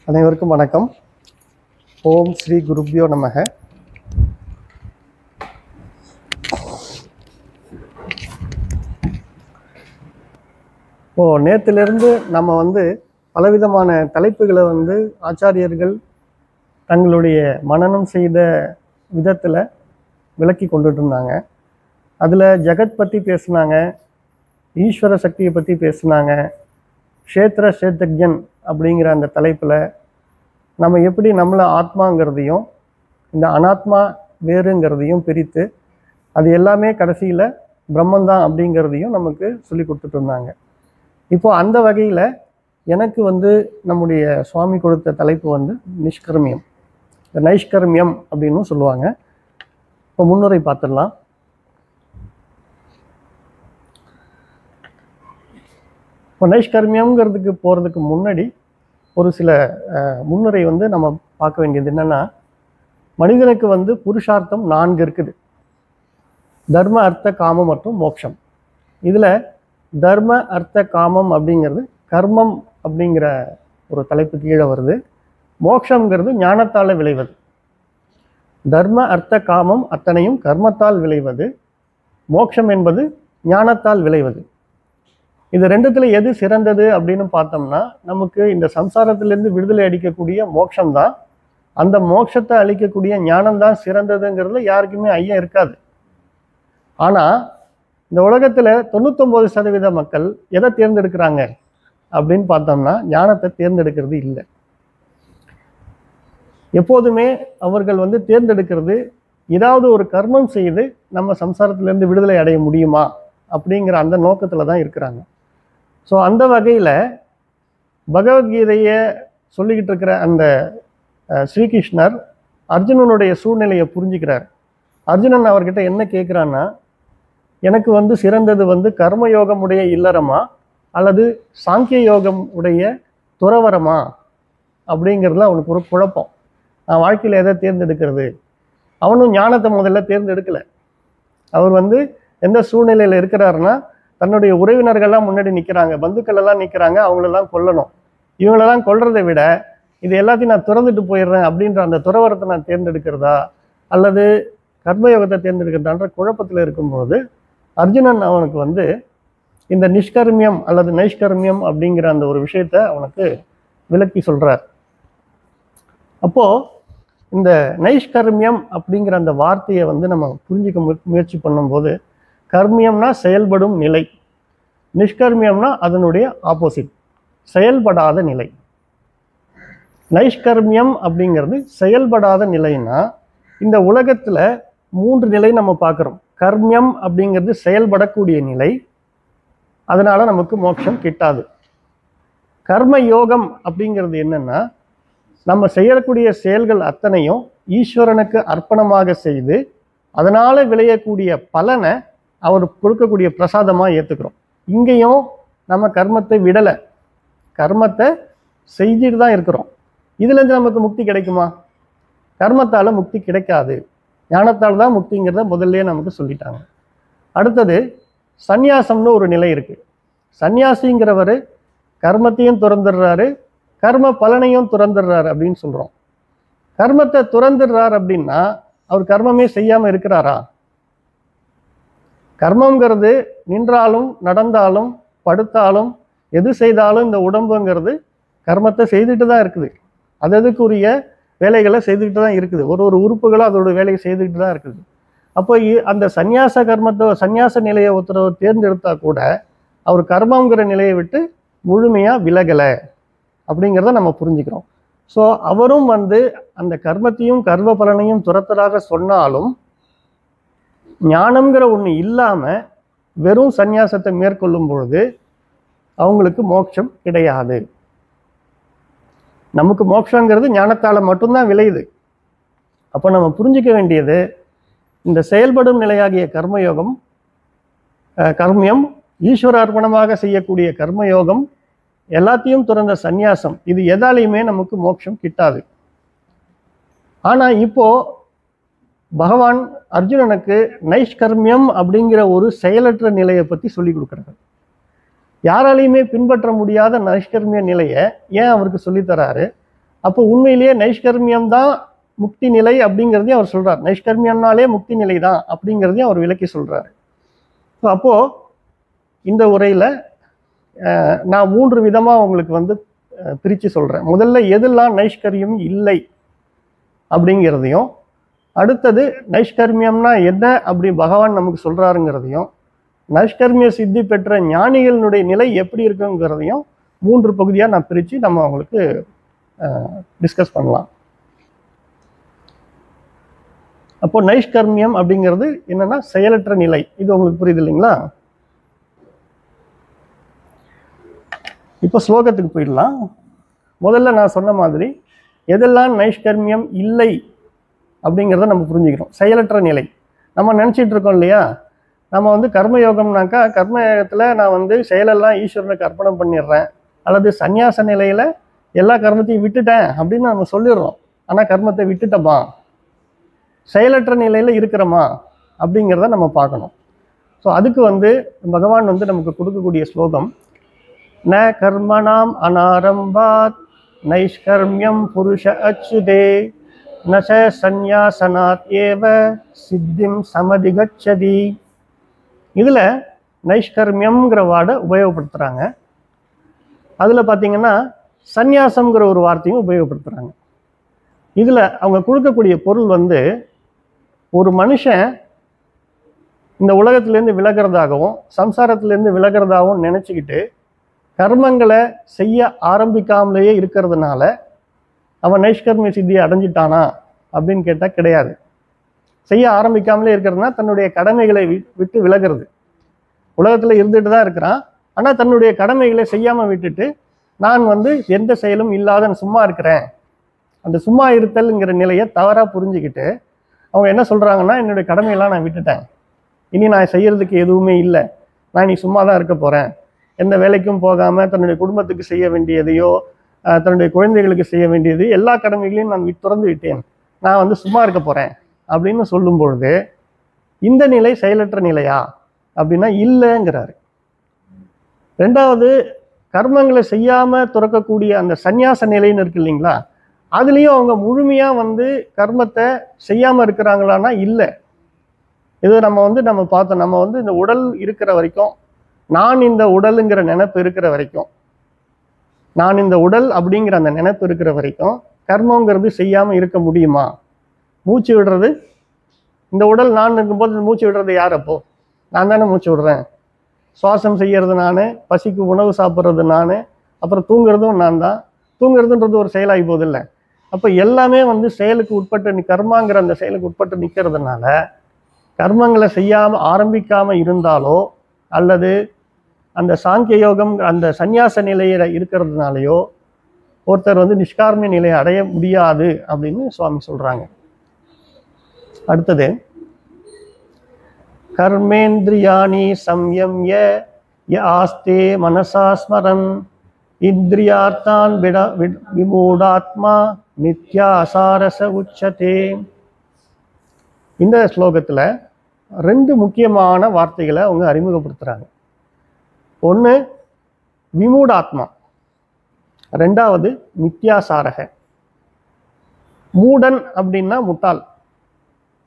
அனைவருக்கும் வணக்கம். ஓம் ஸ்ரீ குருப்யோ நமக. நேற்றிலிருந்து நம்ம பலவிதமான தலைப்புகளை ஆச்சாரியர்கள் தங்களுடைய மனனம் செய்த விதத்தில் விளக்கி கொண்டுட்டு இருந்தாங்க. அதில் ஜெகத் பற்றி பேசுனாங்க, ஈஸ்வர சக்தியை பற்றி பேசுனாங்க, க்ஷேத்திர க்ஷேத்ரஜன் அப்படிங்கிற அந்த தலைப்பில் நம்ம எப்படி நம்மளை ஆத்மாங்கிறதையும் இந்த அனாத்மா வேறுங்கிறதையும் பிரித்து அது எல்லாமே கடைசியில் பிரம்மந்தான் அப்படிங்கிறதையும் நமக்கு சொல்லி கொடுத்துட்டு இருந்தாங்க. இப்போது அந்த வகையில் எனக்கு நம்முடைய சுவாமி கொடுத்த தலைப்பு நிஷ்கர்மியம், இந்த நைஷ்கர்மியம் அப்படின்னு சொல்லுவாங்க. இப்போ முன்னுரை பார்த்துடலாம். இப்போ நைஷ்கர்மியம்ங்கிறதுக்கு போகிறதுக்கு முன்னாடி ஒரு சில முன்னுரை நம்ம பார்க்க வேண்டியது என்னென்னா, மனிதனுக்கு புருஷார்த்தம் 4 இருக்குது. தர்ம அர்த்த காமம் மற்றும் மோட்சம். இதில் தர்ம அர்த்த காமம் அப்படிங்கிறது கர்மம் அப்படிங்கிற ஒரு தலைப்பு கீழே வருது. மோட்சங்கிறது ஞானத்தால் விளைவது. தர்ம அர்த்த காமம் அத்தனையும் கர்மத்தால் விளைவது, மோட்சம் என்பது ஞானத்தால் விளைவது. இது ரெண்டுத்துல எது சிறந்தது அப்படின்னு பார்த்தோம்னா, நமக்கு இந்த சம்சாரத்திலிருந்து விடுதலை அளிக்கக்கூடிய மோட்சம்தான், அந்த மோட்சத்தை அளிக்கக்கூடிய ஞானம்தான் சிறந்ததுங்கிறதுல யாருக்குமே ஐயம் இருக்காது. ஆனால் இந்த உலகத்தில் 99% மக்கள் எதை தேர்ந்தெடுக்கிறாங்க அப்படின்னு பார்த்தோம்னா, ஞானத்தை தேர்ந்தெடுக்கிறது இல்லை. எப்போதுமே அவர்கள் தேர்ந்தெடுக்கிறது ஏதாவது ஒரு கர்மம் செய்து நம்ம சம்சாரத்திலேருந்து விடுதலை அடைய முடியுமா அப்படிங்கிற அந்த நோக்கத்தில் தான் இருக்கிறாங்க. ஸோ அந்த வகையில் பகவத்கீதையை சொல்லிக்கிட்டு இருக்கிற அந்த ஸ்ரீகிருஷ்ணர் அர்ஜுனனுடைய சூழ்நிலையை புரிஞ்சுக்கிறார். அர்ஜுனன் அவர்கிட்ட என்ன கேட்குறான்னா, எனக்கு சிறந்தது கர்மயோகம் உடைய இல்லறமா அல்லது சாங்கிய யோகம் உடைய துறவரமா அப்படிங்கிறதுல அவனுக்கு ஒரு குழப்பம். நான் வாழ்க்கையில் எதை தேர்ந்தெடுக்கிறது? அவனும் ஞானத்தை முதல்ல தேர்ந்தெடுக்கலை. அவர் எந்த சூழ்நிலையில் இருக்கிறாருன்னா, தன்னுடைய உறவினர்கள்லாம் முன்னாடி நிற்கிறாங்க, பந்துக்கள் எல்லாம் நிற்கிறாங்க, அவங்களெல்லாம் கொல்லணும். இவங்களெல்லாம் கொல்றதை விட இது எல்லாத்தையும் நான் துறந்துட்டு போயிடுறேன் அப்படின்ற அந்த துறவரத்தை நான் தேர்ந்தெடுக்கிறதா அல்லது கர்மயோகத்தை தேர்ந்தெடுக்கிறதான்ற குழப்பத்தில் இருக்கும்போது அர்ஜுனன் அவனுக்கு இந்த நிஷ்கர்மியம் அல்லது நைஷ்கர்மியம் அப்படிங்கிற அந்த ஒரு விஷயத்த அவனுக்கு விளக்கி சொல்றார். அப்போ இந்த நைஷ்கர்மியம் அப்படிங்கிற அந்த வார்த்தையை நம்ம புரிஞ்சிக்க முயற்சி பண்ணும்போது, கர்மியம்னா செயல்படும் நிலை, நிஷ்கர்மியம்னா அதனுடைய ஆப்போசிட், செயல்படாத நிலை. நைஷ்கர்மியம் அப்படிங்கிறது செயல்படாத நிலைன்னா, இந்த உலகத்துல 3 நிலை நம்ம பார்க்குறோம். கர்மியம் அப்படிங்கிறது செயல்படக்கூடிய நிலை, அதனால நமக்கு மோட்சம் கிட்டாது. கர்ம யோகம் அப்படிங்கிறது என்னன்னா, நம்ம செய்யக்கூடிய செயல்கள் அத்தனையும் ஈஸ்வரனுக்கு அர்ப்பணமாக செய்து அதனால விளையக்கூடிய பலனை அவர் கொடுக்கக்கூடிய பிரசாதமாக ஏற்றுக்கிறோம். இங்கேயும் நம்ம கர்மத்தை விடலை, கர்மத்தை செஞ்சுட்டு தான் இருக்கிறோம். இதுலேருந்து நமக்கு முக்தி கிடைக்குமா? கர்மத்தால் முக்தி கிடைக்காது, ஞானத்தால் தான் முக்திங்கிறத முதல்ல நமக்கு சொல்லிட்டாங்க. அடுத்தது சந்நியாசம்னு ஒரு நிலை இருக்குது. சந்நியாசிங்கிறவர் கர்மத்தையும் துறந்துடுறாரு, கர்ம பலனையும் துறந்துடுறாரு அப்படின்னு சொல்கிறோம். கர்மத்தை துறந்துடுறார் அப்படின்னா அவர் கர்மமே செய்யாமல் இருக்கிறாரா? கர்மங்கிறது நின்றாலும் நடந்தாலும் படுத்தாலும் எது செய்தாலும் இந்த உடம்புங்கிறது கர்மத்தை செய்துட்டு தான் இருக்குது. அதுக்குரிய வேலைகளை செய்துக்கிட்டு தான் இருக்குது. ஒரு உறுப்புகளும் அதோட வேலையை செய்துக்கிட்டு தான் இருக்குது. அப்போ அந்த சந்நியாச கர்மத்தை, சந்நியாச நிலையை ஒருத்தர் தேர்ந்தெடுத்தா கூட அவர் கர்மங்கிற நிலையை விட்டு முழுமையாக விலகலை அப்படிங்கிறத நம்ம புரிஞ்சுக்கிறோம். ஸோ அவரும் அந்த கர்மத்தையும் கர்ம பலனையும் துரத்தலாக சொன்னாலும் ஞானம்ங்கிற ஒன்று இல்லாமல் வெறும் சந்நியாசத்தை மேற்கொள்ளும் பொழுது அவங்களுக்கு மோட்சம் கிடையாது. நமக்கு மோட்சங்கிறது ஞானத்தால் மட்டும்தான் விளையுது. அப்போ நம்ம புரிஞ்சிக்க வேண்டியது, இந்த செயல்படும் நிலையாகிய கர்மயோகம், கர்மியம், ஈஸ்வர அர்ப்பணமாக செய்யக்கூடிய கர்மயோகம், எல்லாத்தையும் துறந்த சந்நியாசம், இது எதாலையுமே நமக்கு மோட்சம் கிட்டாது. ஆனால் இப்போ பகவான் அர்ஜுனனுக்கு நைஷ்கர்மியம் அப்படிங்கிற ஒரு செயலற்ற நிலையை பற்றி சொல்லி கொடுக்குறாரு. யாராலையுமே பின்பற்ற முடியாத நைஷ்கர்மிய நிலையை ஏன் அவருக்கு சொல்லித்தராரு? அப்போ உண்மையிலேயே நைஷ்கர்மியம் தான் முக்தி நிலை அப்படிங்கிறதையும் அவர் சொல்றார். நைஷ்கர்மியம்னாலே முக்தி நிலை தான் அப்படிங்கிறதையும் அவர் விளக்கி சொல்றாரு. அப்போ இந்த உரையில நான் 3 விதமா உங்களுக்கு வந்து பிரிச்சு சொல்றேன். முதல்ல எதெல்லாம் நைஷ்கர்மியம் இல்லை அப்படிங்கிறதையும், அடுத்தது நைஷ்கர்மியம்னா என்ன அப்படி பகவான் நமக்கு சொல்றாருங்கிறதையும், நைஷ்கர்மிய சித்தி பெற்ற ஞானிகளினுடைய நிலை எப்படி இருக்குங்கிறதையும் 3 பகுதியா நான் பிரிச்சு நம்ம அவங்களுக்கு டிஸ்கஸ் பண்ணலாம். அப்போ நைஷ்கர்மியம் அப்படிங்கிறது என்னன்னா செயலற்ற நிலை. இது உங்களுக்கு புரியுது இல்லைங்களா? இப்போ ஸ்லோகத்துக்கு போயிடலாம். முதல்ல நான் சொன்ன மாதிரி எதெல்லாம் நைஷ்கர்மியம் இல்லை அப்படிங்கிறத நம்ம புரிஞ்சுக்கிறோம். செயலற்ற நிலை நம்ம நினச்சிட்டு இருக்கோம் இல்லையா? நம்ம வந்து கர்மயோகம்னாக்கா கர்மயோகத்தில் நான் வந்து செயலெல்லாம் ஈஸ்வரனுக்கு அர்ப்பணம் பண்ணிடுறேன், அல்லது சந்நியாச நிலையில் எல்லா கர்மத்தையும் விட்டுட்டேன் அப்படின்னு நம்ம சொல்லிடுறோம். ஆனால் கர்மத்தை விட்டுட்டோமா, செயலற்ற நிலையில் இருக்கிறோமா அப்படிங்கிறத நம்ம பார்க்கணும். ஸோ அதுக்கு வந்து பகவான் வந்து நமக்கு கொடுக்கக்கூடிய ஸ்லோகம், ந கர்மணாம் அனாரம்பாத் நைஷ்கர்மியம் புருஷ அச்சுதே நச சந்நியாசனாத் ஏவ சித்திம் சமதிகச்சதி. இதில் நைஷ்கர்மியம்ங்கிற வார்டை உபயோகப்படுத்துகிறாங்க. அதில் பார்த்தீங்கன்னா சந்நியாசம்ங்கிற ஒரு வார்த்தையும் உபயோகப்படுத்துகிறாங்க. இதில் அவங்க கொடுக்கக்கூடிய பொருள் வந்து, ஒரு மனுஷன் இந்த உலகத்திலேருந்து விலகிறதாகவும் சம்சாரத்திலேருந்து விலகிறதாகவும் நினச்சிக்கிட்டு கர்மங்களை செய்ய ஆரம்பிக்காமலேயே இருக்கிறதுனால அவன் நைஷ்கர்மிய சித்தியை அடைஞ்சிட்டானா அப்படின்னு கேட்டால் கிடையாது. செய்ய ஆரம்பிக்காமலே இருக்கிறதுனா தன்னுடைய கடமைகளை விட்டு விலகிறது. உலகத்தில் இருந்துட்டு தான் இருக்கிறான், ஆனால் தன்னுடைய கடமைகளை செய்யாமல் விட்டுட்டு நான் வந்து எந்த செயலும் இல்லாத சும்மா இருக்கிறேன், அந்த சும்மா இருத்தல்ங்கிற நிலையை தவறாக புரிஞ்சுக்கிட்டு அவங்க என்ன சொல்கிறாங்கன்னா, என்னுடைய கடமையெல்லாம் நான் விட்டுட்டேன், இனி நான் செய்யறதுக்கு எதுவுமே இல்லை, நான் இனி சும்மா தான் இருக்க போகிறேன், எந்த வேலைக்கும் போகாமல் தன்னுடைய குடும்பத்துக்கு செய்ய வேண்டியதையோ தன்னுடைய குழந்தைகளுக்கு செய்ய வேண்டியது எல்லா கடமைகளையும் நான் துறந்து விட்டேன், நான் வந்து சும்மா இருக்க போகிறேன் அப்படின்னு சொல்லும் பொழுது இந்த நிலை செயலற்ற நிலையா அப்படின்னா இல்லைங்கிறாரு. ரெண்டாவது, கர்மங்களை செய்யாமல் துறக்கக்கூடிய அந்த சந்நியாச நிலைன்னு இருக்கு இல்லைங்களா, அதுலேயும் அவங்க முழுமையாக வந்து கர்மத்தை செய்யாமல் இருக்கிறாங்களான்னா இல்லை. இது நம்ம பார்த்தோம். நம்ம வந்து இந்த உடல் இருக்கிற வரைக்கும், நான் இந்த உடலுங்கிற நினைப்பு இருக்கிற வரைக்கும், நான் இந்த உடல் அப்படிங்கிற அந்த நினைப்பு இருக்கிற வரைக்கும் கர்மங்கிறது செய்யாமல் இருக்க முடியுமா? மூச்சு விடுறது, இந்த உடல் நான் இருக்கும்போது மூச்சு விடுறது யார்? அப்போ நான் தானே மூச்சு விடுறேன். சுவாசம் செய்யறது நான், பசிக்கு உணவு சாப்பிட்றது நான், அப்புறம் தூங்குறதும் நான் தான். தூங்குறதுன்றது ஒரு செயலாகி போகுது இல்லை? அப்போ எல்லாமே வந்து செயலுக்கு உட்பட்டு கர்மாங்கிற அந்த செயலுக்கு உட்பட்டு நிற்கிறதுனால கர்மங்களை செய்யாமல் ஆரம்பிக்காமல் இருந்தாலோ அல்லது அந்த சாங்கிய யோகம் அந்த சந்நியாச நிலையில் இருக்கிறதுனாலையோ ஒருத்தர் வந்து நிஷ்கார்மிய நிலையை அடைய முடியாது அப்படின்னு சுவாமி சொல்கிறாங்க. அடுத்தது, கர்மேந்திரியாணி சம்யம்ய ய ஆஸ்தே மனசா ஸ்மரன் இந்திரியார்த்தான் விமூடாத்மா நித்யாசாரச உச்சதே. இந்த ஸ்லோகத்தில் 2 முக்கியமான வார்த்தைகளை அவங்க அறிமுகப்படுத்துகிறாங்க. ஒன்று விமூடாத்மா, ரெண்டாவது மித்யாசாரக. மூடன் அப்படின்னா முட்டாள்,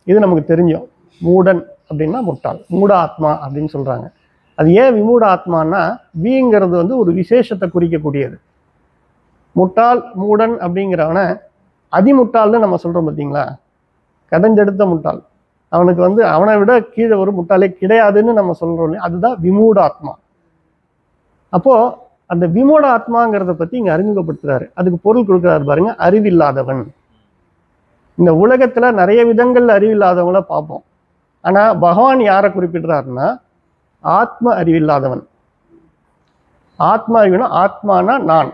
இது நமக்கு தெரிஞ்சோம். மூடன் அப்படின்னா முட்டாள், மூட ஆத்மா அப்படின்னு சொல்கிறாங்க. அது ஏன் விமூட ஆத்மானா, விங்கிறது வந்து ஒரு விசேஷத்தை குறிக்கக்கூடியது. முட்டாள் மூடன் அப்படிங்கிறவனை அதிமுட்டாள்னு நம்ம சொல்கிறோம் பார்த்தீங்களா, கடைஞ்செடுத்த முட்டாள், அவனுக்கு வந்து அவனை விட கீழே ஒரு முட்டாளே கிடையாதுன்னு நம்ம சொல்கிறோம் இல்லையா, அதுதான் விமூட ஆத்மா. அப்போது அந்த விமூட ஆத்மாங்கிறத பற்றி இங்கே அறிமுகப்படுத்துகிறாரு. அதுக்கு பொருள் கொடுக்குறாரு பாருங்க, அறிவில்லாதவன். இந்த உலகத்தில் நிறைய விதங்கள் அறிவில்லாதவங்கள பார்ப்போம். ஆனால் பகவான் யாரை குறிப்பிடுறாருன்னா ஆத்ம அறிவில்லாதவன். ஆத்ம அறிவுனா, ஆத்மானா நான்.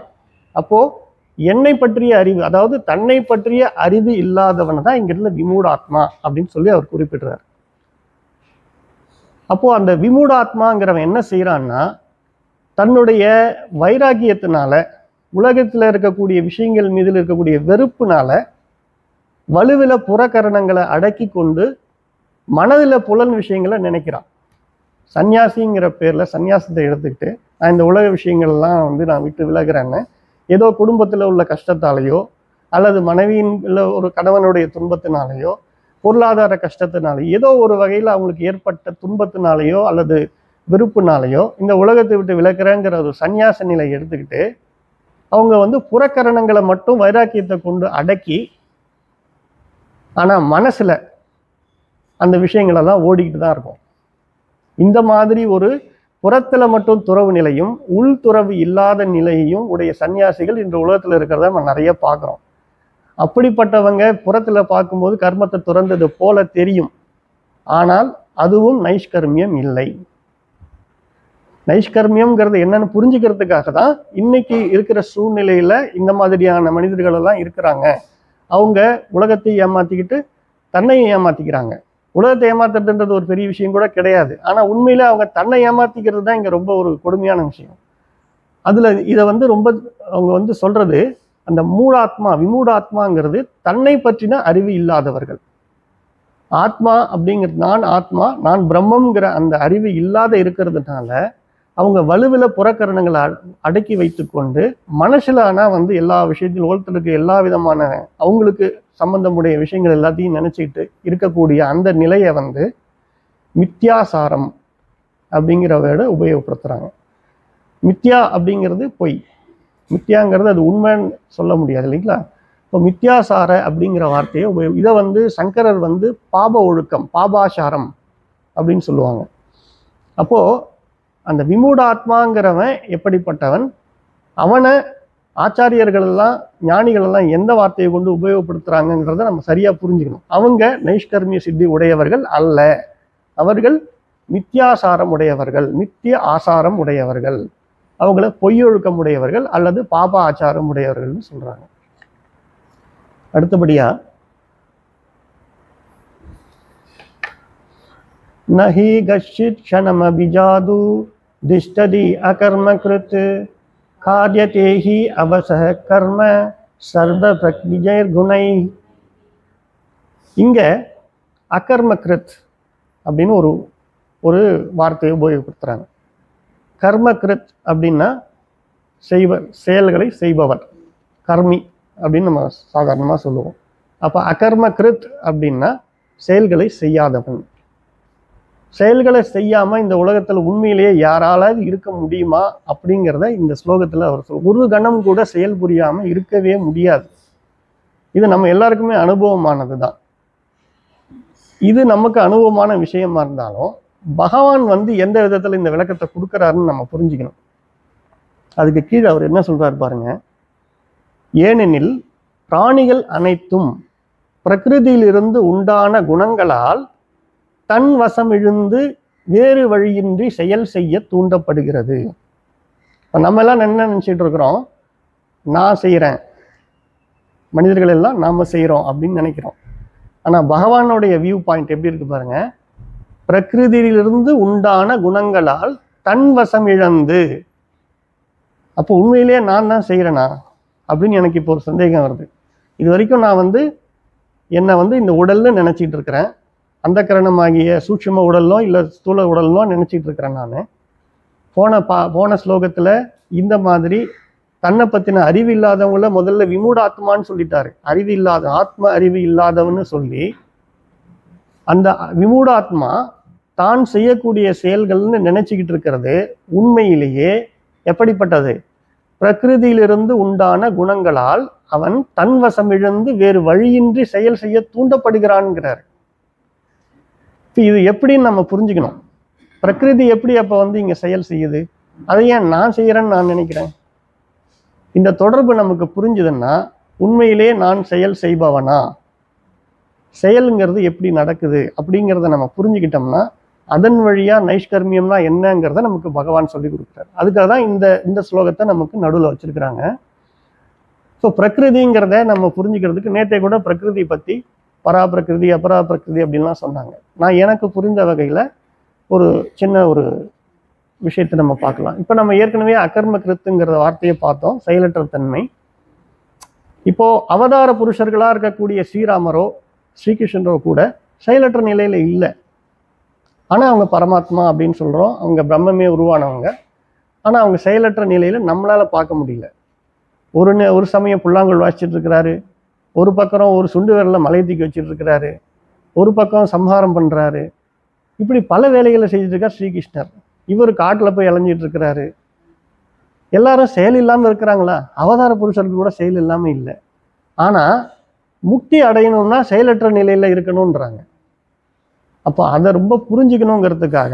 அப்போது என்னை பற்றிய அறிவு, அதாவது தன்னை பற்றிய அறிவு இல்லாதவனை தான் இங்கிருந்த விமூட ஆத்மா அப்படின்னு சொல்லி அவர் குறிப்பிடுறார். அப்போது அந்த விமூட ஆத்மாங்கிறவன் என்ன செய்கிறான்னா, தன்னுடைய வைராக்கியத்தினால, உலகத்தில் இருக்கக்கூடிய விஷயங்கள் மீதில் இருக்கக்கூடிய வெறுப்புனால வலுவில புறக்கரணங்களை அடக்கி கொண்டு மனதில் புலன் விஷயங்களை நினைக்கிறான். சன்னியாசிங்கிற பேரில் சன்னியாசத்தை எடுத்துக்கிட்டு நான் இந்த உலக விஷயங்கள்லாம் வந்து நான் விட்டு விலகிறேன்னு ஏதோ குடும்பத்தில் உள்ள கஷ்டத்தாலேயோ அல்லது மனைவியின் இல்லை ஒரு கணவனுடைய துன்பத்தினாலேயோ பொருளாதார கஷ்டத்தினாலேயோ ஏதோ ஒரு வகையில் அவங்களுக்கு ஏற்பட்ட துன்பத்தினாலேயோ அல்லது விருப்புனாலேயோ இந்த உலகத்தை விட்டு விலக்கிறேங்கிற ஒரு சந்நியாச நிலை எடுத்துக்கிட்டு அவங்க வந்து புறக்கரணங்களை மட்டும் வைராக்கியத்தை கொண்டு அடக்கி, ஆனால் மனசில் அந்த விஷயங்களெல்லாம் ஓடிக்கிட்டு தான் இருக்கும். இந்த மாதிரி ஒரு புறத்தில் மட்டும் துறவு நிலையும் உள்துறவு இல்லாத நிலையையும் உடைய சன்னியாசிகள் இன்று உலகத்தில் இருக்கிறத நம்ம நிறைய பார்க்குறோம். அப்படிப்பட்டவங்க புறத்தில் பார்க்கும்போது கர்மத்தை துறந்தது போல தெரியும், ஆனால் அதுவும் நைஷ்கர்மியம் இல்லை. நைஷ்கர்மியம்ங்கிறது என்னன்னு புரிஞ்சுக்கிறதுக்காக தான் இன்னைக்கு இருக்கிற சூழ்நிலையில இந்த மாதிரியான மனிதர்கள் எல்லாம் இருக்கிறாங்க. அவங்க உலகத்தை ஏமாத்திக்கிட்டு தன்னையும் ஏமாத்திக்கிறாங்க. உலகத்தை ஏமாத்துறதுன்றது ஒரு பெரிய விஷயம் கூட கிடையாது. ஆனா உண்மையில அவங்க தன்னை ஏமாத்திக்கிறது தான் இங்க ரொம்ப ஒரு கொடுமையான விஷயம். அதுல இதை வந்து ரொம்ப அவங்க வந்து சொல்றது, அந்த மூடாத்மா விமூடாத்மாங்கிறது தன்னை பற்றின அறிவு இல்லாதவர்கள். ஆத்மா அப்படிங்கிறது நான் ஆத்மா நான் பிரம்மங்கிற அந்த அறிவு இல்லாத இருக்கிறதுனால அவங்க வலுவில் புறக்கரணங்களை அடக்கி வைத்து கொண்டு மனசுல ஆனா வந்து எல்லா விஷயத்திலும் உலகத்திற்கு எல்லா விதமான அவங்களுக்கு சம்பந்தமுடைய விஷயங்கள் எல்லாத்தையும் நினைச்சிட்டு இருக்கக்கூடிய அந்த நிலையை வந்து மித்யாசாரம் அப்படிங்கிற வேர்டை உபயோகப்படுத்துறாங்க. மித்யா அப்படிங்கிறது பொய், மித்யாங்கிறது அது உண்மைன்னு சொல்ல முடியாது இல்லைங்களா. இப்போ மித்யாசார அப்படிங்கிற வார்த்தையை இதை வந்து சங்கரர் வந்து பாப ஒழுக்கம் பாபாசாரம் அப்படின்னு சொல்லுவாங்க. அப்போ அந்த விமூடாத்மாங்கிறவன் எப்படிப்பட்டவன், அவனை ஆச்சாரியர்கள் எல்லாம் ஞானிகள் எல்லாம் எந்த வார்த்தையை கொண்டு உபயோகப்படுத்துறாங்கிறத நம்ம சரியா புரிஞ்சுக்கணும். அவங்க நைஷ்கர்மிய சித்தி உடையவர்கள் அல்ல, அவர்கள் மித்யாசாரம் உடையவர்கள், மித்திய ஆசாரம் உடையவர்கள், அவங்கள பொய்யொழுக்கம் உடையவர்கள் அல்லது பாப ஆச்சாரம் உடையவர்கள்னு சொல்றாங்க. அடுத்தபடியா நஹி கஷ்சித் க்ஷணமபிஜாது திஷ்டதி அகர்மகிருத் காரியதேஹி அவசஹ கர்ம சர்வ பிரக்ஞைர் குணை. இங்க அகர்மகிருத் அப்படின்னு ஒரு ஒரு வார்த்தையை உபயோகப்படுத்துறாங்க. கர்மகிருத் அப்படின்னா செயல்களை செய்பவர், கர்மி அப்படின்னு நம்ம சாதாரணமாக சொல்லுவோம். அப்போ அகர்மகிருத் அப்படின்னா செயல்களை செய்யாதவன். செயல்களை செய்யாம இந்த உலகத்துல உண்மையிலேயே யாராலாவது இருக்க முடியுமா அப்படிங்கிறத இந்த ஸ்லோகத்துல அவர் சொல்ல. ஒரு கணம் கூட செயல் புரியாம இருக்கவே முடியாது. இது நம்ம எல்லாருக்குமே அனுபவமானது தான். இது நமக்கு அனுபவமான விஷயமா இருந்தாலும் பகவான் வந்து எந்த விதத்துல இந்த விளக்கத்தை கொடுக்குறாருன்னு நம்ம புரிஞ்சுக்கணும். அதுக்கு கீழே அவர் என்ன சொல்றாரு பாருங்க. ஏனெனில் பிராணிகள் அனைத்தும் பிரகிருதியிலிருந்து உண்டான குணங்களால் தன் வசம் இழுந்து வேறு வழியின்றி செயல் செய்ய தூண்டப்படுகிறது. இப்போ நம்ம எல்லாம் என்ன நினைச்சிட்டு இருக்கிறோம், நான் செய்கிறேன், மனிதர்கள் எல்லாம் நாம செய்கிறோம் அப்படின்னு நினைக்கிறோம். ஆனால் பகவானுடைய வியூ பாயிண்ட் எப்படி இருக்கு பாருங்க. பிரகிருதியிலிருந்து உண்டான குணங்களால் தன் வசம் இழந்து, அப்போ உண்மையிலேயே நான் தான் செய்கிறேனா அப்படின்னு எனக்கு இப்போ ஒரு சந்தேகம் வருது. இது வரைக்கும் நான் வந்து என்னை வந்து இந்த உடல்னு நினைச்சிட்டு இருக்கிறேன், அந்த கரணமாகிய சூட்சும உடலோ இல்லை ஸ்தூல உடலோ நினைச்சிட்டு இருக்கிறேன். நான் போன ஸ்லோகத்துல இந்த மாதிரி தன்னை பத்தின அறிவு இல்லாதவங்கள முதல்ல விமூடாத்மான்னு சொல்லிட்டாரு. அறிவு இல்லாத ஆத்ம அறிவு இல்லாதவன்னு சொல்லி அந்த விமூடாத்மா தான் செய்யக்கூடிய செயல்கள்னு நினைச்சுக்கிட்டு இருக்கிறது உண்மையிலேயே எப்படிப்பட்டது, பிரகிருதியிலிருந்து உண்டான குணங்களால் அவன் தன் வசம் இழந்து வேறு வழியின்றி செயல் செய்ய தூண்டப்படுகிறான்ங்கிறார். இது எப்படின்னு நம்ம புரிஞ்சுக்கணும். பிரகிருதி எப்படி அப்ப வந்து இங்க செயல் செய்யுது, அதை ஏன் நான் செய்யறேன்னு நான் நினைக்கிறேன். இந்த தொடர்பு நமக்கு புரிஞ்சுதுன்னா உண்மையிலே நான் செயல் செய்பவனா, செயலுங்கிறது எப்படி நடக்குது அப்படிங்கிறத நம்ம புரிஞ்சுக்கிட்டோம்னா அதன் வழியா நைஷ்கர்மியம்னா என்னங்கிறத நமக்கு பகவான் சொல்லி கொடுக்குறாரு. அதுக்காக தான் இந்த ஸ்லோகத்தை நமக்கு நடுவில் வச்சிருக்கிறாங்க. ஸோ பிரகிருதிங்கிறத நம்ம புரிஞ்சுக்கிறதுக்கு நேற்றை கூட பிரகிருதி பத்தி பராபிரகிருதி அபராபிரகிருதி அப்படின்லாம் சொன்னாங்க. நான் எனக்கு புரிந்த வகையில ஒரு சின்ன ஒரு விஷயத்தை நம்ம பார்க்கலாம். இப்போ நம்ம ஏற்கனவே அகர்ம கிருத்துங்கிற வார்த்தையை பார்த்தோம், செயலற்ற தன்மை. இப்போ அவதார புருஷர்களா இருக்கக்கூடிய ஸ்ரீராமரோ ஸ்ரீகிருஷ்ணரோ கூட செயலற்ற நிலையில இல்லை. ஆனா அவங்க பரமாத்மா அப்படின்னு சொல்றோம், அவங்க பிரம்மமே உருவானவங்க. ஆனா அவங்க செயலற்ற நிலையில நம்மளால பார்க்க முடியல. ஒரு சமயம் புல்லாங்குழல் வாசிச்சுட்டு இருக்கிறாரு, ஒரு பக்கம் ஒரு சுண்டு விரல்ல மலை தூக்கி வச்சுட்டு இருக்கிறாரு, ஒரு பக்கம் சம்ஹாரம் பண்றாரு. இப்படி பல வேலைகளை செஞ்சுட்டு இருக்கார் ஸ்ரீகிருஷ்ணர். இவர் காட்டுல போய் இளைஞ்சிட்டு இருக்கிறாரு. எல்லாரும் செயல் இல்லாம இருக்கிறாங்களா? அவதார புருஷருக்கு கூட செயல் இல்லாம இல்லை. ஆனா முக்தி அடையணும்னா செயலற்ற நிலையில இருக்கணும்ன்றாங்க. அப்போ அதை ரொம்ப புரிஞ்சுக்கணுங்கிறதுக்காக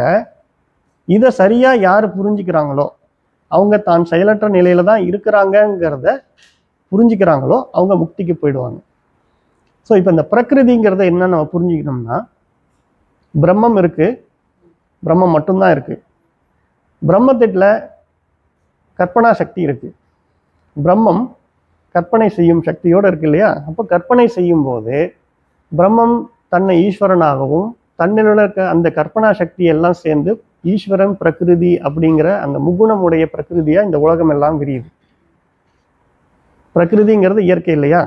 இதை சரியா யாரு புரிஞ்சுக்கிறாங்களோ, அவங்க தான் செயலற்ற நிலையில தான் இருக்கிறாங்கிறத புரிஞ்சுக்கிறாங்களோ அவங்க முக்திக்கு போயிடுவாங்க. ஸோ இப்போ இந்த பிரகிருதிங்கிறத என்ன நம்ம புரிஞ்சுக்கணும்னா, பிரம்மம் இருக்கு, பிரம்மம் மட்டும்தான் இருக்கு. பிரம்மத்தில கற்பனா சக்தி இருக்கு. பிரம்மம் கற்பனை செய்யும் சக்தியோடு இருக்கு இல்லையா? அப்போ கற்பனை செய்யும் போது பிரம்மம் தன்னை ஈஸ்வரனாகவும் தன்னில் இருக்க அந்த கற்பனா சக்தி எல்லாம் சேர்ந்து ஈஸ்வரன் பிரகிருதி அப்படிங்கிற அந்த முக்குணமுடைய பிரகிருதியா இந்த உலகம் எல்லாம் விரியுது. பிரகிருதிங்கிறது இயற்கை இல்லையா?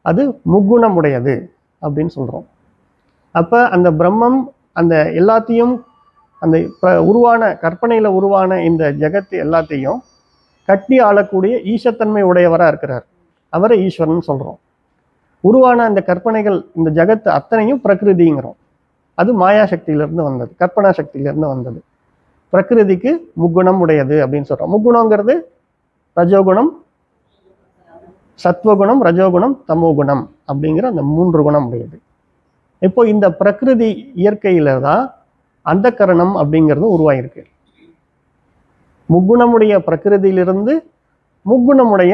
அது முக்குணமுடையது அப்படின்னு சொல்றோம். அப்ப அந்த பிரம்மம் அந்த எல்லாத்தையும் அந்த உருவான கற்பனையில உருவான இந்த ஜெகத்து எல்லாத்தையும் கட்டி ஆளக்கூடிய ஈசத்தன்மை உடையவரா இருக்கிறார். அவரை ஈஸ்வரன் சொல்றோம். உருவான அந்த கற்பனைகள் இந்த ஜெகத்து அத்தனையும் பிரகிருதிங்கிறோம். அது மாயா சக்தியிலிருந்து வந்தது, கற்பனா சக்தியிலிருந்து வந்தது. பிரகிருதிக்கு முக்குணம் உடையது அப்படின்னு சொல்றோம். முக்குணங்கிறது ரஜோகுணம், சத்வகுணம், ரஜோகுணம், தமோகுணம் அப்படிங்கிற அந்த 3 குணம் உடையது. இப்போ இந்த பிரகிருதி இயற்கையில தான் அந்த கரணம் அப்படிங்கிறது உருவாயிருக்கு. முக்குணமுடைய பிரகிருதியிலிருந்து முக்குணமுடைய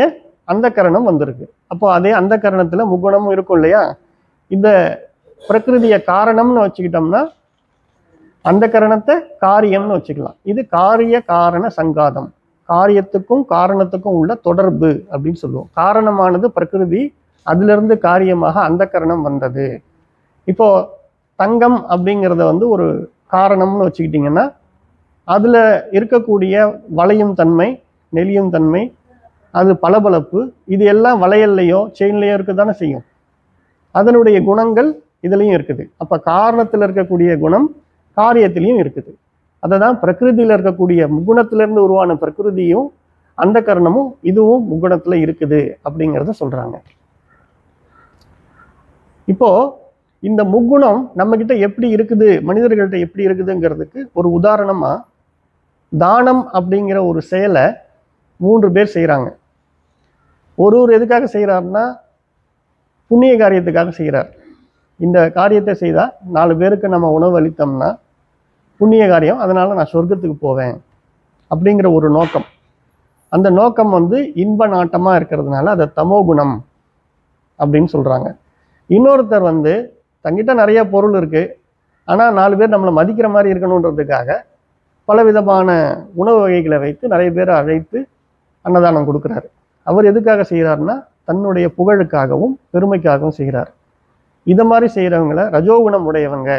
அந்த கரணம் வந்திருக்கு. அப்போ அதே அந்த கரணத்துல முக்குணமும் இருக்கும் இல்லையா? இந்த பிரகிருதிய காரணம்னு வச்சுக்கிட்டோம்னா அந்த கரணத்தை காரியம்னு வச்சுக்கலாம். இது காரிய காரண சங்காதம், காரியத்துக்கும் காரணத்துக்கும் உள்ள தொடர்பு அப்படின்னு சொல்லுவோம். காரணமானது பிரகிருதி, அதுல இருந்து காரியமாக அந்த கரணம் வந்தது. இப்போ தங்கம் அப்படிங்கிறத ஒரு காரணம்னு வச்சுக்கிட்டிங்கன்னா அதுல இருக்கக்கூடிய வளையும் தன்மை, நெளியும் தன்மை, அது பளபளப்பு, இது எல்லாம் வளையல்லையோ செயின்லையோ இருக்குதானே செய்யும். அதனுடைய குணங்கள் இதுலையும் இருக்குது. அப்ப காரணத்துல இருக்கக்கூடிய குணம் காரியத்திலையும் இருக்குது. அதை தான் பிரகிருதியில இருக்கக்கூடிய முக்குணத்திலிருந்து உருவான பிரகிருதியும் அந்த கரணமும் இதுவும் முக்குணத்துல இருக்குது அப்படிங்கிறத சொல்றாங்க. இப்போ இந்த முக்குணம் நம்ம கிட்ட எப்படி இருக்குது, மனிதர்கள்ட்ட எப்படி இருக்குதுங்கிறதுக்கு ஒரு உதாரணமா தானம் அப்படிங்கிற ஒரு செயலை 3 பேர் செய்யறாங்க. ஒரு எதுக்காக செய்யறாருன்னா புண்ணிய காரியத்துக்காக செய்யறார். இந்த காரியத்தை செய்தா 4 பேருக்கு நம்ம உணவு அளித்தோம்னா புண்ணிய காரியம், அதனால நான் சொர்க்கத்துக்கு போவேன் அப்படிங்கிற ஒரு நோக்கம். அந்த நோக்கம் இன்ப நாட்டமா இருக்கிறதுனால அதை தமோகுணம் அப்படின்னு சொல்றாங்க. இன்னொருத்தர் தங்கிட்ட நிறைய பொருள் இருக்கு, ஆனா 4 பேர் நம்மளை மதிக்கிற மாதிரி இருக்கணுன்றதுக்காக பலவிதமான உணவு வகைகளை வைத்து நிறைய பேரை அழைத்து அன்னதானம் கொடுக்குறாரு. அவர் எதுக்காக செய்கிறாருன்னா தன்னுடைய புகழுக்காகவும் பெருமைக்காகவும் செய்கிறார். இதை மாதிரி செய்கிறவங்களை ரஜோகுணம் உடையவங்க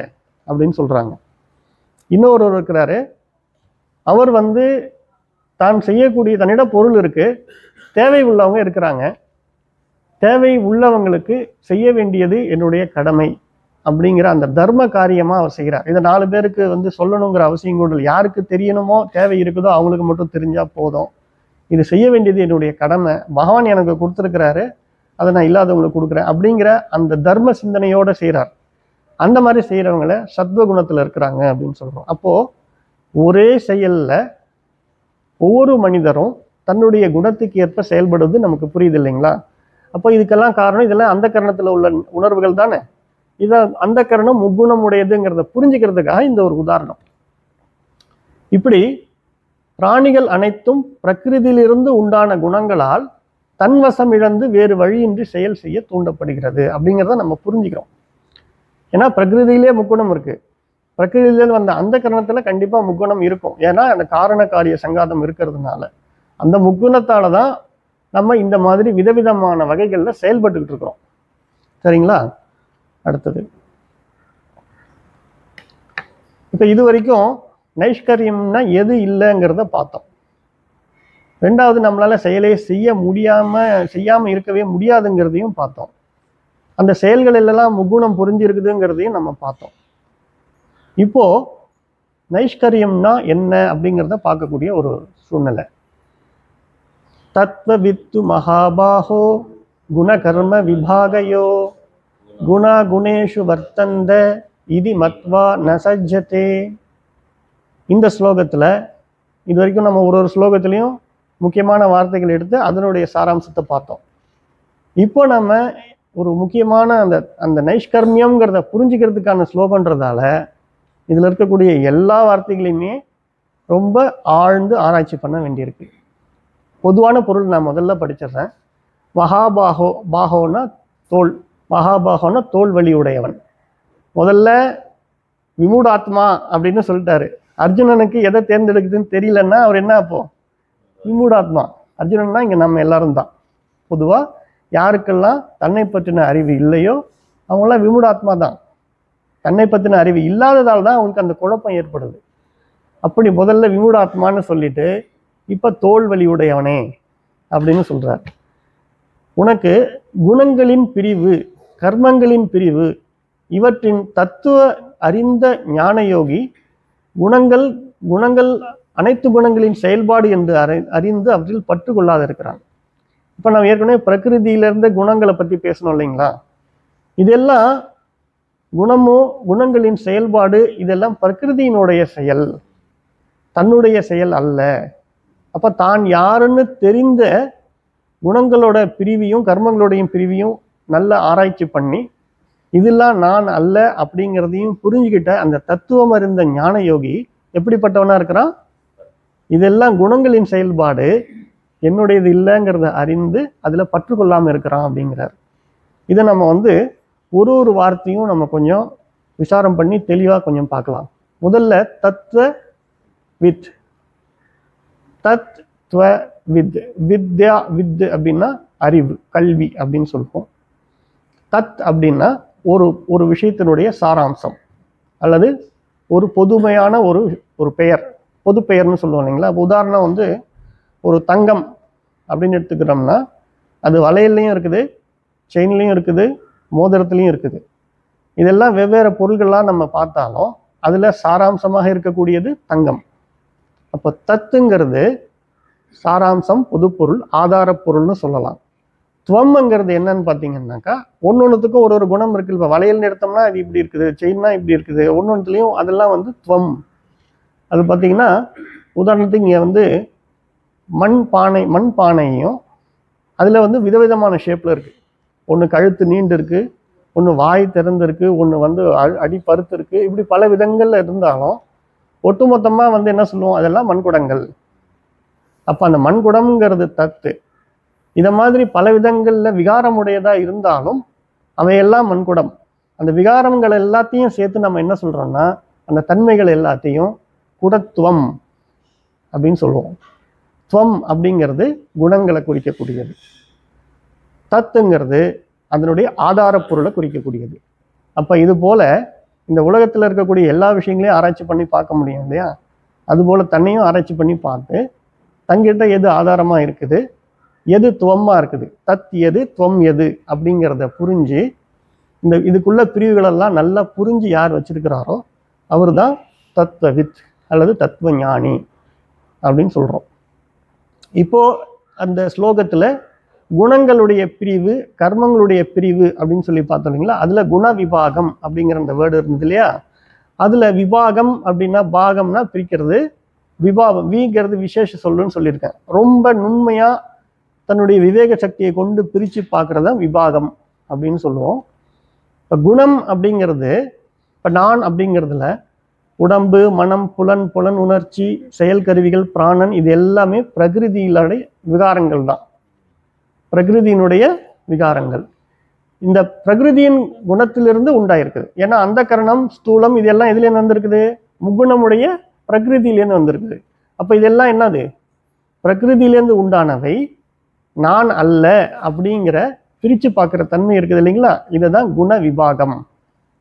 அப்படின்னு சொல்றாங்க. இன்னொருவர் இருக்கிறாரு, அவர் தான் செய்யக்கூடிய தன்னிடம் பொருள் இருக்கு, தேவை உள்ளவங்க இருக்கிறாங்க, தேவை உள்ளவங்களுக்கு செய்ய வேண்டியது என்னுடைய கடமை அப்படிங்கிற அந்த தர்ம காரியமா அவர் செய்கிறார். இதை 4 பேருக்கு சொல்லணுங்கிற அவசியம் கூட இல்லை. யாருக்கு தெரியணுமோ தேவை இருக்குதோ அவங்களுக்கு மட்டும் தெரிஞ்சா போதும். இது செய்ய வேண்டியது என்னுடைய கடமை, பகவான் எனக்கு கொடுத்துருக்கிறாரு, அதை நான் இல்லாதவங்களுக்கு கொடுக்குறேன் அப்படிங்கிற அந்த தர்ம சிந்தனையோட செய்கிறார். அந்த மாதிரி செய்கிறவங்கள சத்வகுணத்தில் இருக்கிறாங்க அப்படின்னு சொல்கிறோம். அப்போது ஒரே செயலில் ஒவ்வொரு மனிதரும் தன்னுடைய குணத்துக்கு ஏற்ப செயல்படுவது நமக்கு புரியுது இல்லைங்களா? அப்போ இதுக்கெல்லாம் காரணம் இதெல்லாம் அந்த கரணத்தில் உள்ள உணர்வுகள் தானே. இதை அந்த கரணம் முக்குணம் உடையதுங்கிறத புரிஞ்சுக்கிறதுக்காக இந்த ஒரு உதாரணம். இப்படி பிராணிகள் அனைத்தும் பிரகிருதியிலிருந்து உண்டான குணங்களால் தன்வசம் இழந்து வேறு வழியின்றி செயல் செய்ய தூண்டப்படுகிறது அப்படிங்கிறத நம்ம புரிஞ்சுக்கிறோம். ஏன்னா பிரகிருதியிலே முக்குணம் இருக்கு, பிரகிருதியில வந்த அந்த கரணத்துல கண்டிப்பா முக்குணம் இருக்கும். ஏன்னா அந்த காரண காரிய சங்காதம் இருக்கிறதுனால அந்த முக்குணத்தால தான் நம்ம இந்த மாதிரி விதவிதமான வகைகள்ல செயல்பட்டுக்கிட்டு இருக்கிறோம். சரிங்களா? அடுத்தது, இப்ப இது வரைக்கும் நைஷ்கரியம்னா எது இல்லைங்கிறத பார்த்தோம். 2வது நம்மளால செயலே செய்யாம இருக்கவே முடியாதுங்கிறதையும் பார்த்தோம். அந்த செயல்கள் எல்லாம் முக்குணம் புரிஞ்சிருக்குதுங்கிறதையும் நம்ம பார்த்தோம். இப்போ நைஷ்கரியம்னா என்ன அப்படிங்கிறத பார்க்கக்கூடிய ஒரு சூழ்நிலை. தத்வவித்து மகாபாஹோ குணகர்ம விபாகயோ குணா குணேஷு வர்த்தந்த இதி மத்வா நசஜ்ஜதே. இந்த ஸ்லோகத்தில் இது வரைக்கும் நம்ம ஒரு ஒரு ஸ்லோகத்திலையும் முக்கியமான வார்த்தைகள் எடுத்து அதனுடைய சாராம்சத்தை பார்த்தோம். இப்போ நம்ம ஒரு முக்கியமான அந்த நைஷ்கர்மியம்ங்கிறத புரிஞ்சுக்கிறதுக்கான ஸ்லோகன்றதால இதில் இருக்கக்கூடிய எல்லா வார்த்தைகளையுமே ரொம்ப ஆழ்ந்து ஆராய்ச்சி பண்ண வேண்டியிருக்கு. பொதுவான பொருள் நான் முதல்ல படிச்சிடுறேன். மகாபாகோ, பாகோனா தோல், மகாபாகோனா தோல் வலி உடையவன். முதல்ல விமூடாத்மா அப்படின்னு சொல்லிட்டாரு. அர்ஜுனனுக்கு எதை தேர்ந்தெடுக்குதுன்னு தெரியலன்னா அவர் என்ன அப்போ விமூடாத்மா. அர்ஜுனன்னா இங்கே நம்ம எல்லாரும் தான். பொதுவாக யாருக்கெல்லாம் தன்னை பற்றின அறிவு இல்லையோ அவங்களாம் விமூடாத்மா தான். தன்னை பற்றின அறிவு இல்லாததால் தான் அவங்களுக்கு அந்த குழப்பம் ஏற்படுது. அப்படி முதல்ல விமூடாத்மான்னு சொல்லிட்டு இப்போ தோல் வலி உடையவனே அப்படின்னு சொல்கிறார். உனக்கு குணங்களின் பிரிவு, கர்மங்களின் பிரிவு, இவற்றின் தத்துவ அறிந்த ஞானயோகி குணங்கள் அனைத்து குணங்களின் செயல்பாடு என்று அறிந்து அவற்றில் பற்று கொள்ளாத இருக்கிறான். இப்போ நம்ம ஏற்கனவே பிரகிருதியிலிருந்து குணங்களை பற்றி பேசணும் இல்லைங்களா? இதெல்லாம் குணங்களின் செயல்பாடு, இதெல்லாம் பிரகிருதியினுடைய செயல், தன்னுடைய செயல் அல்ல. அப்போ தான் யாருன்னு தெரிந்த குணங்களோட பிரிவையும் கர்மங்களோடையும் பிரிவையும் நல்ல ஆராய்ச்சி பண்ணி இதெல்லாம் நான் அல்ல அப்படிங்கிறதையும் புரிஞ்சுக்கிட்ட அந்த தத்துவம் அறிந்த ஞான யோகி எப்படிப்பட்டவனா இருக்கிறான்? இதெல்லாம் குணங்களின் செயல்பாடு, என்னுடையது இல்லைங்கிறத அறிந்து அதில் பற்று கொள்ளாமல் இருக்கிறான் அப்படிங்கிறார். இதை நம்ம ஒரு ஒரு வார்த்தையும் நம்ம கொஞ்சம் விசாரம் பண்ணி தெளிவாக கொஞ்சம் பார்க்கலாம். முதல்ல தத்துவ வித், தத்துவ வித், வித்யா, வித் அப்படின்னா அறிவு, கல்வி அப்படின்னு சொல்லுவோம். தத் அப்படின்னா ஒரு விஷயத்தினுடைய சாராம்சம் அல்லது ஒரு பொதுமையான ஒரு பெயர், பொது பெயர்னு சொல்லுவோம் இல்லைங்களா? உதாரணம் ஒரு தங்கம் அப்படின்னு எடுத்துக்கிறோம்னா அது வளையல்லையும் இருக்குது, செயின்லையும் இருக்குது, மோதிரத்துலையும் இருக்குது. இதெல்லாம் வெவ்வேறு பொருள்கள்லாம் நம்ம பார்த்தாலும் அதில் சாராம்சமாக இருக்கக்கூடியது தங்கம். அப்போ தத்துங்கிறது சாராம்சம், பொதுப்பொருள், ஆதார பொருள்னு சொல்லலாம். துவம்ங்கிறது என்னன்னு பார்த்தீங்கன்னாக்கா ஒன்னொன்றுத்துக்கும் ஒரு குணம் இருக்குது. இப்போ வளையல்னு எடுத்தோம்னா இது இப்படி இருக்குது, செயின்னா இப்படி இருக்குது, ஒன்னொன்றுலையும் அதெல்லாம் துவம். அது பார்த்தீங்கன்னா உதாரணத்துக்கு இங்கே மண் பானையும் அதில் விதவிதமான ஷேப்பில் இருக்குது. ஒன்று கழுத்து நீண்டு இருக்குது, ஒன்று வாய் திறந்துருக்கு, ஒன்று அடி பருத்து இருக்குது. இப்படி பல விதங்களில் இருந்தாலும் ஒட்டுமொத்தமாக என்ன சொல்லுவோம்? அதெல்லாம் மண்குடங்கள். அப்போ அந்த மண்குடம்ங்கிறது தத்து. இதை மாதிரி பல விதங்களில் விகாரமுடையதாக இருந்தாலும் அவையெல்லாம் மண்குடம். அந்த விகாரங்கள் எல்லாத்தையும் சேர்த்து நம்ம என்ன சொல்கிறோம்னா அந்த தன்மைகள் எல்லாத்தையும் குடத்துவம் அப்படின்னு சொல்லுவோம். துவம் அப்படிங்கிறது குணங்களை குறிக்கக்கூடியது. தத்துங்கிறது அதனுடைய ஆதார பொருளை குறிக்கக்கூடியது. அப்போ இது போல இந்த உலகத்தில் இருக்கக்கூடிய எல்லா விஷயங்களையும் ஆராய்ச்சி பண்ணி பார்க்க முடியும் இல்லையா? அதுபோல் தன்னையும் ஆராய்ச்சி பண்ணி பார்த்து தங்கிட்ட எது ஆதாரமாக இருக்குது, எது துவமாக இருக்குது, தத் எது துவம் எது அப்படிங்கிறத புரிஞ்சு இதுக்குள்ள பிரிவுகளெல்லாம் நல்லா புரிஞ்சு யார் வச்சிருக்கிறாரோ அவர் தான் தத்துவவித் அல்லது தத்துவ ஞானி அப்படின்னு சொல்கிறோம். இப்போ அந்த ஸ்லோகத்தில் குணங்களுடைய பிரிவு, கர்மங்களுடைய பிரிவு அப்படின்னு சொல்லி பார்த்தோம் இல்லைங்களா? அதில் குண விபாகம் அப்படிங்கிற அந்த வேர்டு இருந்தது இல்லையா? அதில் விபாகம் அப்படின்னா பாகம்னா பிரிக்கிறது, விபாகம் வீங்கிறது விசேஷ சொல்லுன்னு சொல்லியிருக்கேன். ரொம்ப நுண்மையாக தன்னுடைய விவேக சக்தியை கொண்டு பிரித்து பார்க்குறத விபாகம் அப்படின்னு சொல்லுவோம். இப்போ குணம் அப்படிங்கிறது, இப்போ நான் அப்படிங்கிறதுல உடம்பு, மனம், புலன் உணர்ச்சி, செயல் கருவிகள், பிராணன், இது எல்லாமே பிரகிருதியினுடைய விகாரங்கள் தான். பிரகிருதியினுடைய விகாரங்கள் இந்த பிரகிருதியின் குணத்திலிருந்து உண்டாயிருக்குது. ஏன்னா அந்த கரணம், ஸ்தூலம், இதெல்லாம் எதுலேருந்து வந்திருக்குது? முக்குணமுடைய பிரகிருதியிலேருந்து வந்திருக்குது. அப்போ இதெல்லாம் என்னது? பிரகிருதியிலேருந்து உண்டானவை, நான் அல்ல அப்படிங்கிற பிரித்து பார்க்குற தன்மை இருக்குது இல்லைங்களா? இதை தான் குண விபாகம்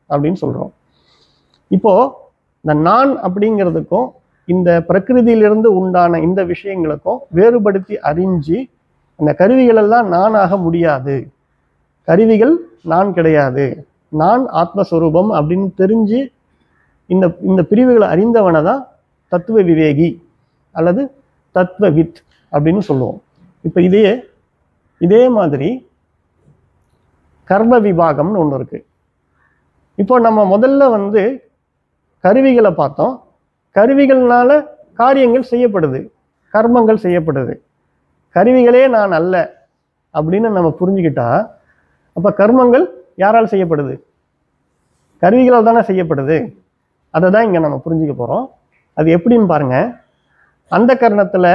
அப்படின்னு சொல்கிறோம். இப்போது இந்த நான் அப்படிங்கிறதுக்கும் இந்த பிரகிருதியிலிருந்து உண்டான இந்த விஷயங்களுக்கும் வேறுபடுத்தி அறிஞ்சு அந்த கருவிகளெல்லாம் நானாக முடியாது, கருவிகள் நான் கிடையாது, நான் ஆத்மஸ்வரூபம் அப்படின்னு தெரிஞ்சு இந்த பிரிவுகளை அறிந்தவனை தான் தத்துவ விவேகி அல்லது தத்துவவித் அப்படின்னு சொல்லுவோம். இப்போ இதே மாதிரி கர்ம விபாகம்னு ஒன்று இருக்கு. இப்போ நம்ம முதல்ல வந்து கருவிகளை பார்த்தோம். கருவிகள்னால காரியங்கள் செய்யப்படுது, கர்மங்கள் செய்யப்படுது. கருவிகளே நான் அல்ல அப்படின்னு நம்ம புரிஞ்சுக்கிட்டா, அப்ப கர்மங்கள் யாரால் செய்யப்படுது? கருவிகளால் தானே செய்யப்படுது. அதை தான் இங்க நம்ம புரிஞ்சுக்க போறோம். அது எப்படின்னு பாருங்க. அந்த கரணத்துல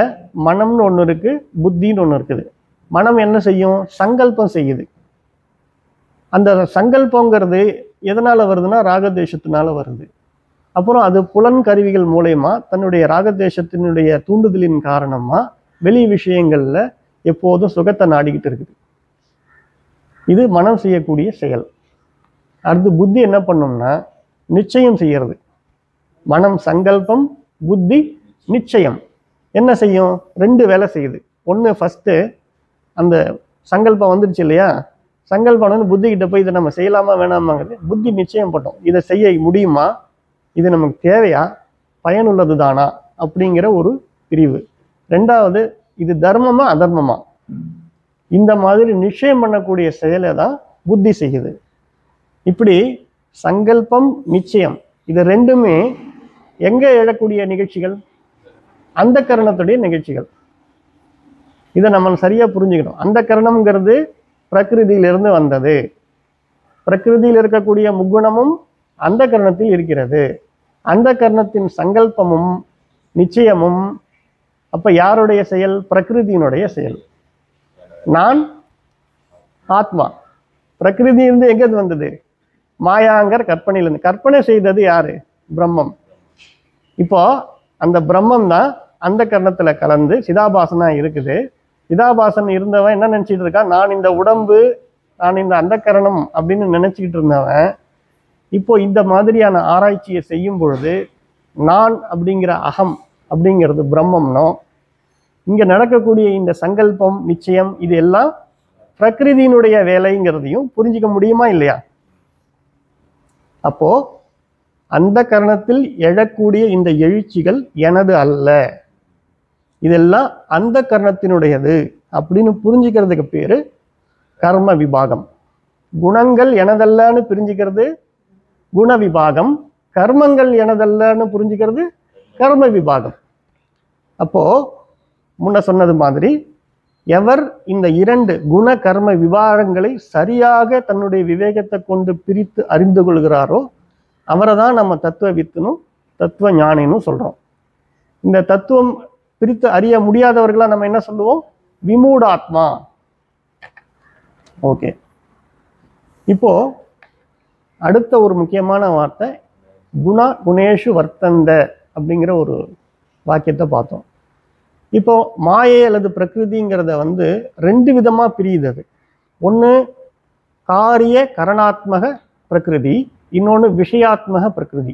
மனம்னு ஒன்று இருக்கு, புத்தின்னு ஒன்று இருக்குது. மனம் என்ன செய்யும்? சங்கல்பம் செய்யுது. அந்த சங்கல்பங்கிறது எதனால வருதுன்னா ராகதேசத்தினால வருது. அப்புறம் அது புலன் கருவிகள் மூலயமா தன்னுடைய ராகதேசத்தினுடைய தூண்டுதலின் காரணமா வெளி விஷயங்கள்ல எப்போதும் சுகத்தை நாடிக்கிட்டு இருக்குது. இது மனம் செய்யக்கூடிய செயல். அடுத்து புத்தி என்ன பண்ணும்னா நிச்சயம் செய்யறது. மனம் சங்கல்பம், புத்தி நிச்சயம். என்ன செய்யும்? ரெண்டு வேலை செய்யுது. ஒன்று ஃபஸ்ட்டு அந்த சங்கல்பம் வந்துருச்சு இல்லையா, சங்கல்பம் வந்து புத்தி கிட்ட போய் இதை நம்ம செய்யலாமா வேணாமாங்கிறது புத்தி நிச்சயம் பட்டோம். இதை செய்ய முடியுமா, இது நமக்கு தேவையா, பயனுள்ளது தானா அப்படிங்கிற ஒரு பிரிவு. ரெண்டாவது, இது தர்மமா அதர்மமா, இந்த மாதிரி நிச்சயம் பண்ணக்கூடிய செயலை தான் புத்தி செய்யுது. இப்படி சங்கல்பம் நிச்சயம் இது ரெண்டுமே எங்க எழக்கூடிய நிகழ்ச்சிகள்? அந்த கரணத்துடைய நிகழ்ச்சிகள். இதை நம்ம சரியா புரிஞ்சுக்கணும். அந்த கரணம்ங்கிறது பிரகிருதியிலிருந்து வந்தது. பிரகிருதியில் இருக்கக்கூடிய முக்குணமும் அந்த கரணத்தில் இருக்கிறது. அந்த கரணத்தின் சங்கல்பமும் நிச்சயமும் அப்ப யாருடைய செயல்? பிரகிருதியினுடைய செயல். நான் ஆத்மா. பிரகிருதி இருந்து எங்கேருந்து வந்தது? மாயாங்கர் கற்பனையிலிருந்து. கற்பனை செய்தது யாரு? பிரம்மம். இப்போ அந்த பிரம்மம் தான் அந்த கரணத்துல கலந்து சிதாபாசனா இருக்குது. சிதாபாசன் இருந்தவன் என்ன நினைச்சிட்டு இருக்கான்? நான் இந்த உடம்பு, நான் இந்த அந்த கரணம் அப்படின்னு நினைச்சுக்கிட்டு இருந்தவன் இப்போ இந்த மாதிரியான ஆராய்ச்சியை செய்யும் பொழுது நான் அப்படிங்கிற அகம் அப்படிங்கிறது பிரம்மம்னோ, இங்க நடக்கக்கூடிய இந்த சங்கல்பம் நிச்சயம் இது எல்லாம் பிரகிருதியினுடைய வேலைங்கிறதையும் புரிஞ்சிக்க முடியுமா இல்லையா? அப்போ அந்த கரணத்தில் எழக்கூடிய இந்த எழுச்சிகள் எனது அல்ல, இதெல்லாம் அந்த கரணத்தினுடையது அப்படின்னு புரிஞ்சுக்கிறதுக்கு பேரு கர்ம விபாகம். குணங்கள் எனதல்லன்னு புரிஞ்சுக்கிறது குண விபாகம், கர்மங்கள் எனதல்லன்னு புரிஞ்சுக்கிறது கர்ம விபாகம். அப்போ முன்ன சொன்னது மாதிரி எவர் இந்த இரண்டு குண கர்ம விபாகங்களை சரியாக தன்னுடைய விவேகத்தை கொண்டு பிரித்து அறிந்து கொள்கிறாரோ அவரை தான் நம்ம தத்துவ வித்துனும் தத்துவ ஞானினும் சொல்றோம். இந்த தத்துவம் பிரித்து அறிய முடியாதவர்களா நம்ம என்ன சொல்லுவோம்? விமூடாத்மா. ஓகே, இப்போ அடுத்த ஒரு முக்கியமான வார்த்தை குணா குணேஷு வர்த்தந்த அப்படிங்கிற ஒரு வாக்கியத்தை பார்த்தோம். இப்போ மாயை அல்லது பிரகிருதிங்கிறத வந்து ரெண்டு விதமா பிரியுது. அது ஒன்று காரிய கரணாத்மக பிரகிருதி, இன்னொன்று விஷயாத்மக பிரகிருதி.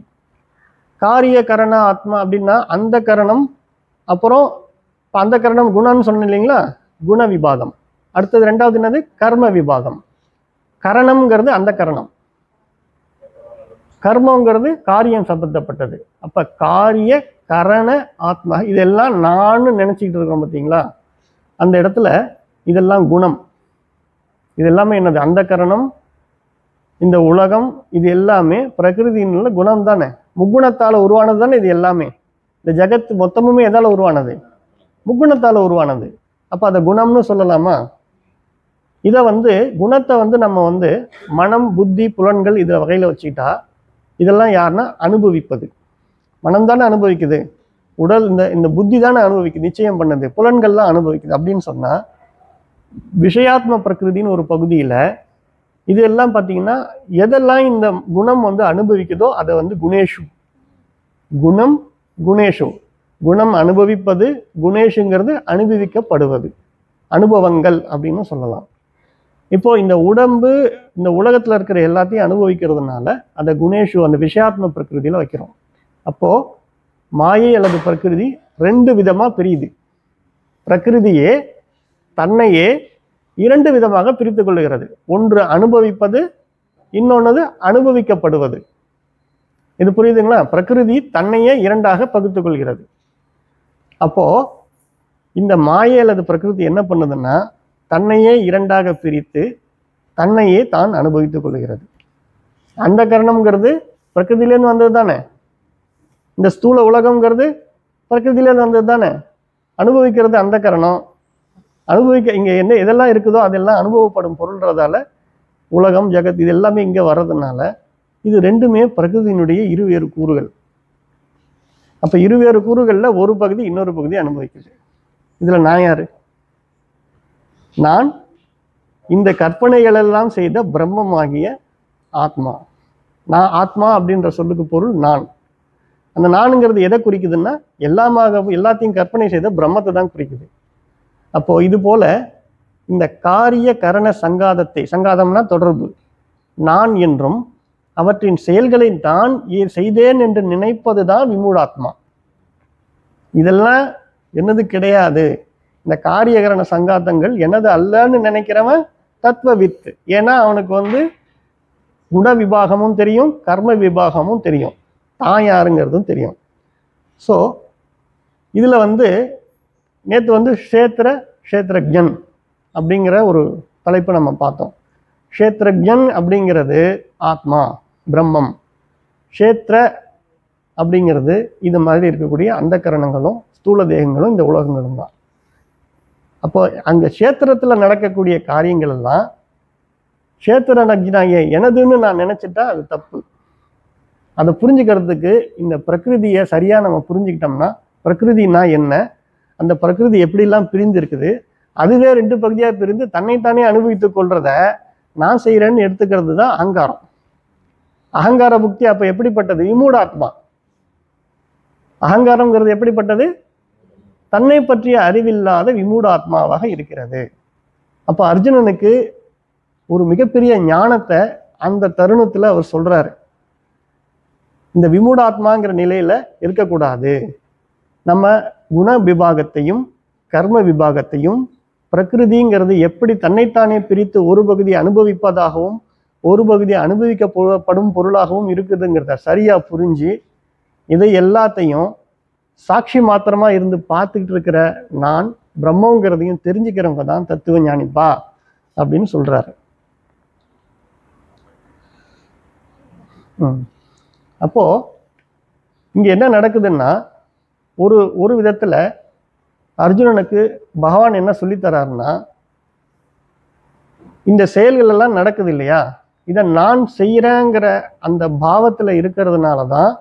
காரிய கரண ஆத்மா அப்படின்னா அந்த கரணம், அப்புறம் அந்த கரணம் குணம்னு சொன்ன இல்லைங்களா, குண விபாகம். அடுத்தது ரெண்டாவது என்னது? கர்ம விபாகம். கரணம்ங்கிறது அந்த கரணம், கர்மங்கிறது காரியம் சம்பந்தப்பட்டது. அப்ப காரிய கரண ஆத்மா இதெல்லாம் நான் நினைச்சுக்கிட்டு இருக்கோம் பார்த்தீங்களா, அந்த இடத்துல இதெல்லாம் குணம். இது எல்லாமே என்னது? அந்த கரணம், இந்த உலகம், இது எல்லாமே பிரகிருதியினுள்ள குணம் தானே, முக்குணத்தால உருவானது தானே இது எல்லாமே. இந்த ஜகத் மொத்தமுமே எதால உருவானது? முக்குணத்தால உருவானது. அப்ப அதை குணம்னு சொல்லலாமா? இதை வந்து குணத்தை வந்து நம்ம வந்து மனம் புத்தி புலன்கள் இதை வகையில வச்சுக்கிட்டா இதெல்லாம் யாருன்னா அனுபவிப்பது. மனம் தானே அனுபவிக்குது, உடல் இந்த புத்தி தானே அனுபவிக்குது, நிச்சயம் பண்ணது, புலன்கள்லாம் அனுபவிக்குது. அப்படின்னு சொன்னா விஷயாத்ம பிரகிருதின்னு ஒரு பகுதியில இது எல்லாம் பார்த்தீங்கன்னா எதெல்லாம் இந்த குணம் வந்து அனுபவிக்குதோ அதை வந்து குணேஷு. குணம் குணேஷு. குணம் அனுபவிப்பது, குணேஷுங்கிறது அனுபவிக்கப்படுவது, அனுபவங்கள் அப்படின்னு சொல்லலாம். இப்போ இந்த உடம்பு இந்த உலகத்துல இருக்கிற எல்லாத்தையும் அனுபவிக்கிறதுனால அந்த குணேஷு அந்த விஷயாத்ம பிரகிருதியில வைக்கிறோம். அப்போ மாயை அல்லது பிரகிருதி ரெண்டு விதமா பிரியுது. பிரகிருதியே தன்னையே இரண்டு விதமாக பிரித்து கொள்ளுகிறது. ஒன்று அனுபவிப்பது, இன்னொன்று அனுபவிக்கப்படுவது. இது புரியுதுங்களா? பிரகிருதி தன்னையே இரண்டாக பகுத்துக் கொள்கிறது. அப்போ இந்த மாயை அல்லது பிரகிருதி என்ன பண்ணுதுன்னா தன்னையே இரண்டாக பிரித்து தன்னையே தான் அனுபவித்துக் கொள்கிறது. அந்த கரணம்ங்கிறது பிரகிருதியிலேருந்து வந்தது தானே. இந்த ஸ்தூல உலகம்ங்கிறது பிரகிருதியிலேருந்து வந்தது தானே. அனுபவிக்கிறது அந்த கரணம். அனுபவிக்க இங்கே என்ன எதெல்லாம் இருக்குதோ அதெல்லாம் அனுபவப்படும் பொருள்ன்றதால உலகம் ஜெகத் இது எல்லாமே இங்கே வர்றதுனால இது ரெண்டுமே பிரகிருதியினுடைய இருவேறு கூறுகள். அப்போ இருவேறு கூறுகளில் ஒரு பகுதி இன்னொரு பகுதி அனுபவிக்குது. இதில் நான் யாரு? நான் இந்த கற்பனைகளெல்லாம் செய்த பிரம்மமாகிய ஆத்மா. நான் ஆத்மா அப்படின்ற சொல்லுக்கு பொருள் நான். அந்த நானுங்கிறது எதை குறிக்குதுன்னா எல்லாத்தையும் கற்பனை செய்த பிரம்மத்தை தான் குறிக்குது. அப்போ இது போல இந்த காரிய கரண சங்காதம்னா தொடர்பு, நான் என்றும் அவற்றின் செயல்களை தான் செய்தேன் என்று நினைப்பது தான் விமூடாத்மா. இதெல்லாம் என்னது கிடையாது. இந்த காரியகரண சங்காத்தங்கள் எனது அல்லன்னு நினைக்கிறவன் தத்துவவித்து. ஏன்னா அவனுக்கு குண விபாகமும் தெரியும், கர்ம விபாகமும் தெரியும், தான் யாருங்கிறதும் தெரியும். ஸோ இதில் நேற்று க்ஷேத்திரஜன் அப்படிங்கிற ஒரு தலைப்பு நம்ம பார்த்தோம். க்ஷேத்திரஜன் அப்படிங்கிறது ஆத்மா பிரம்மம். க்ஷேத்திர அப்படிங்கிறது இது மாதிரி இருக்கக்கூடிய அந்த கரணங்களும் ஸ்தூல தேகங்களும் இந்த உலகங்களும் தான். அப்போ அந்த க்ஷேத்திரத்தில் நடக்கக்கூடிய காரியங்கள் எல்லாம் க்ஷேத்திரஜனாகிய எனதுன்னு நான் நினைச்சிட்டா அது தப்பு. அதை புரிஞ்சுக்கிறதுக்கு இந்த பிரகிருதியை சரியாக நம்ம புரிஞ்சுக்கிட்டோம்னா, பிரகிருதினா என்ன, அந்த பிரகிருதி எப்படிலாம் பிரிந்து இருக்குது, அதுவே ரெண்டு பகுதியாக பிரிந்து தன்னைத்தானே அனுபவித்துக் கொள்றத நான் செய்கிறேன்னு எடுத்துக்கிறது தான் அகங்காரம். அகங்கார புக்தி அப்போ எப்படிப்பட்டது? விமூடாத்மா. அகங்காரம்ங்கிறது எப்படிப்பட்டது? தன்னை பற்றிய அறிவில்லாத விமூடாத்மாவாக இருக்கிறது. அப்போ அர்ஜுனனுக்கு ஒரு மிகப்பெரிய ஞானத்தை அந்த தருணத்தில் அவர் சொல்றாரு. இந்த விமூடாத்மாங்கிற நிலையில இருக்கக்கூடாது. நம்ம குண விபாகத்தையும் கர்ம விபாகத்தையும் பிரகிருதிங்கிறது எப்படி தன்னைத்தானே பிரித்து ஒரு பகுதி அனுபவிப்பதாகவும் ஒரு பகுதி அனுபவிக்கப்படும் பொருளாகவும் இருக்குதுங்கிறத சரியா புரிஞ்சு இதை எல்லாத்தையும் சாட்சி மாத்திரமா இருந்து பார்த்துக்கிட்டு இருக்கிற நான் பிரம்மங்கிறதையும் தெரிஞ்சுக்கிறவங்க தான் தத்துவ ஞானிப்பா அப்படின்னு சொல்றாரு. அப்போ இங்க என்ன நடக்குதுன்னா, ஒரு விதத்துல அர்ஜுனனுக்கு பகவான் என்ன சொல்லித்தராருன்னா, இந்த செயல்கள் எல்லாம் நடக்குது இல்லையா, இதை நான் செய்யறேங்கிற அந்த பாவத்துல இருக்கிறதுனாலதான்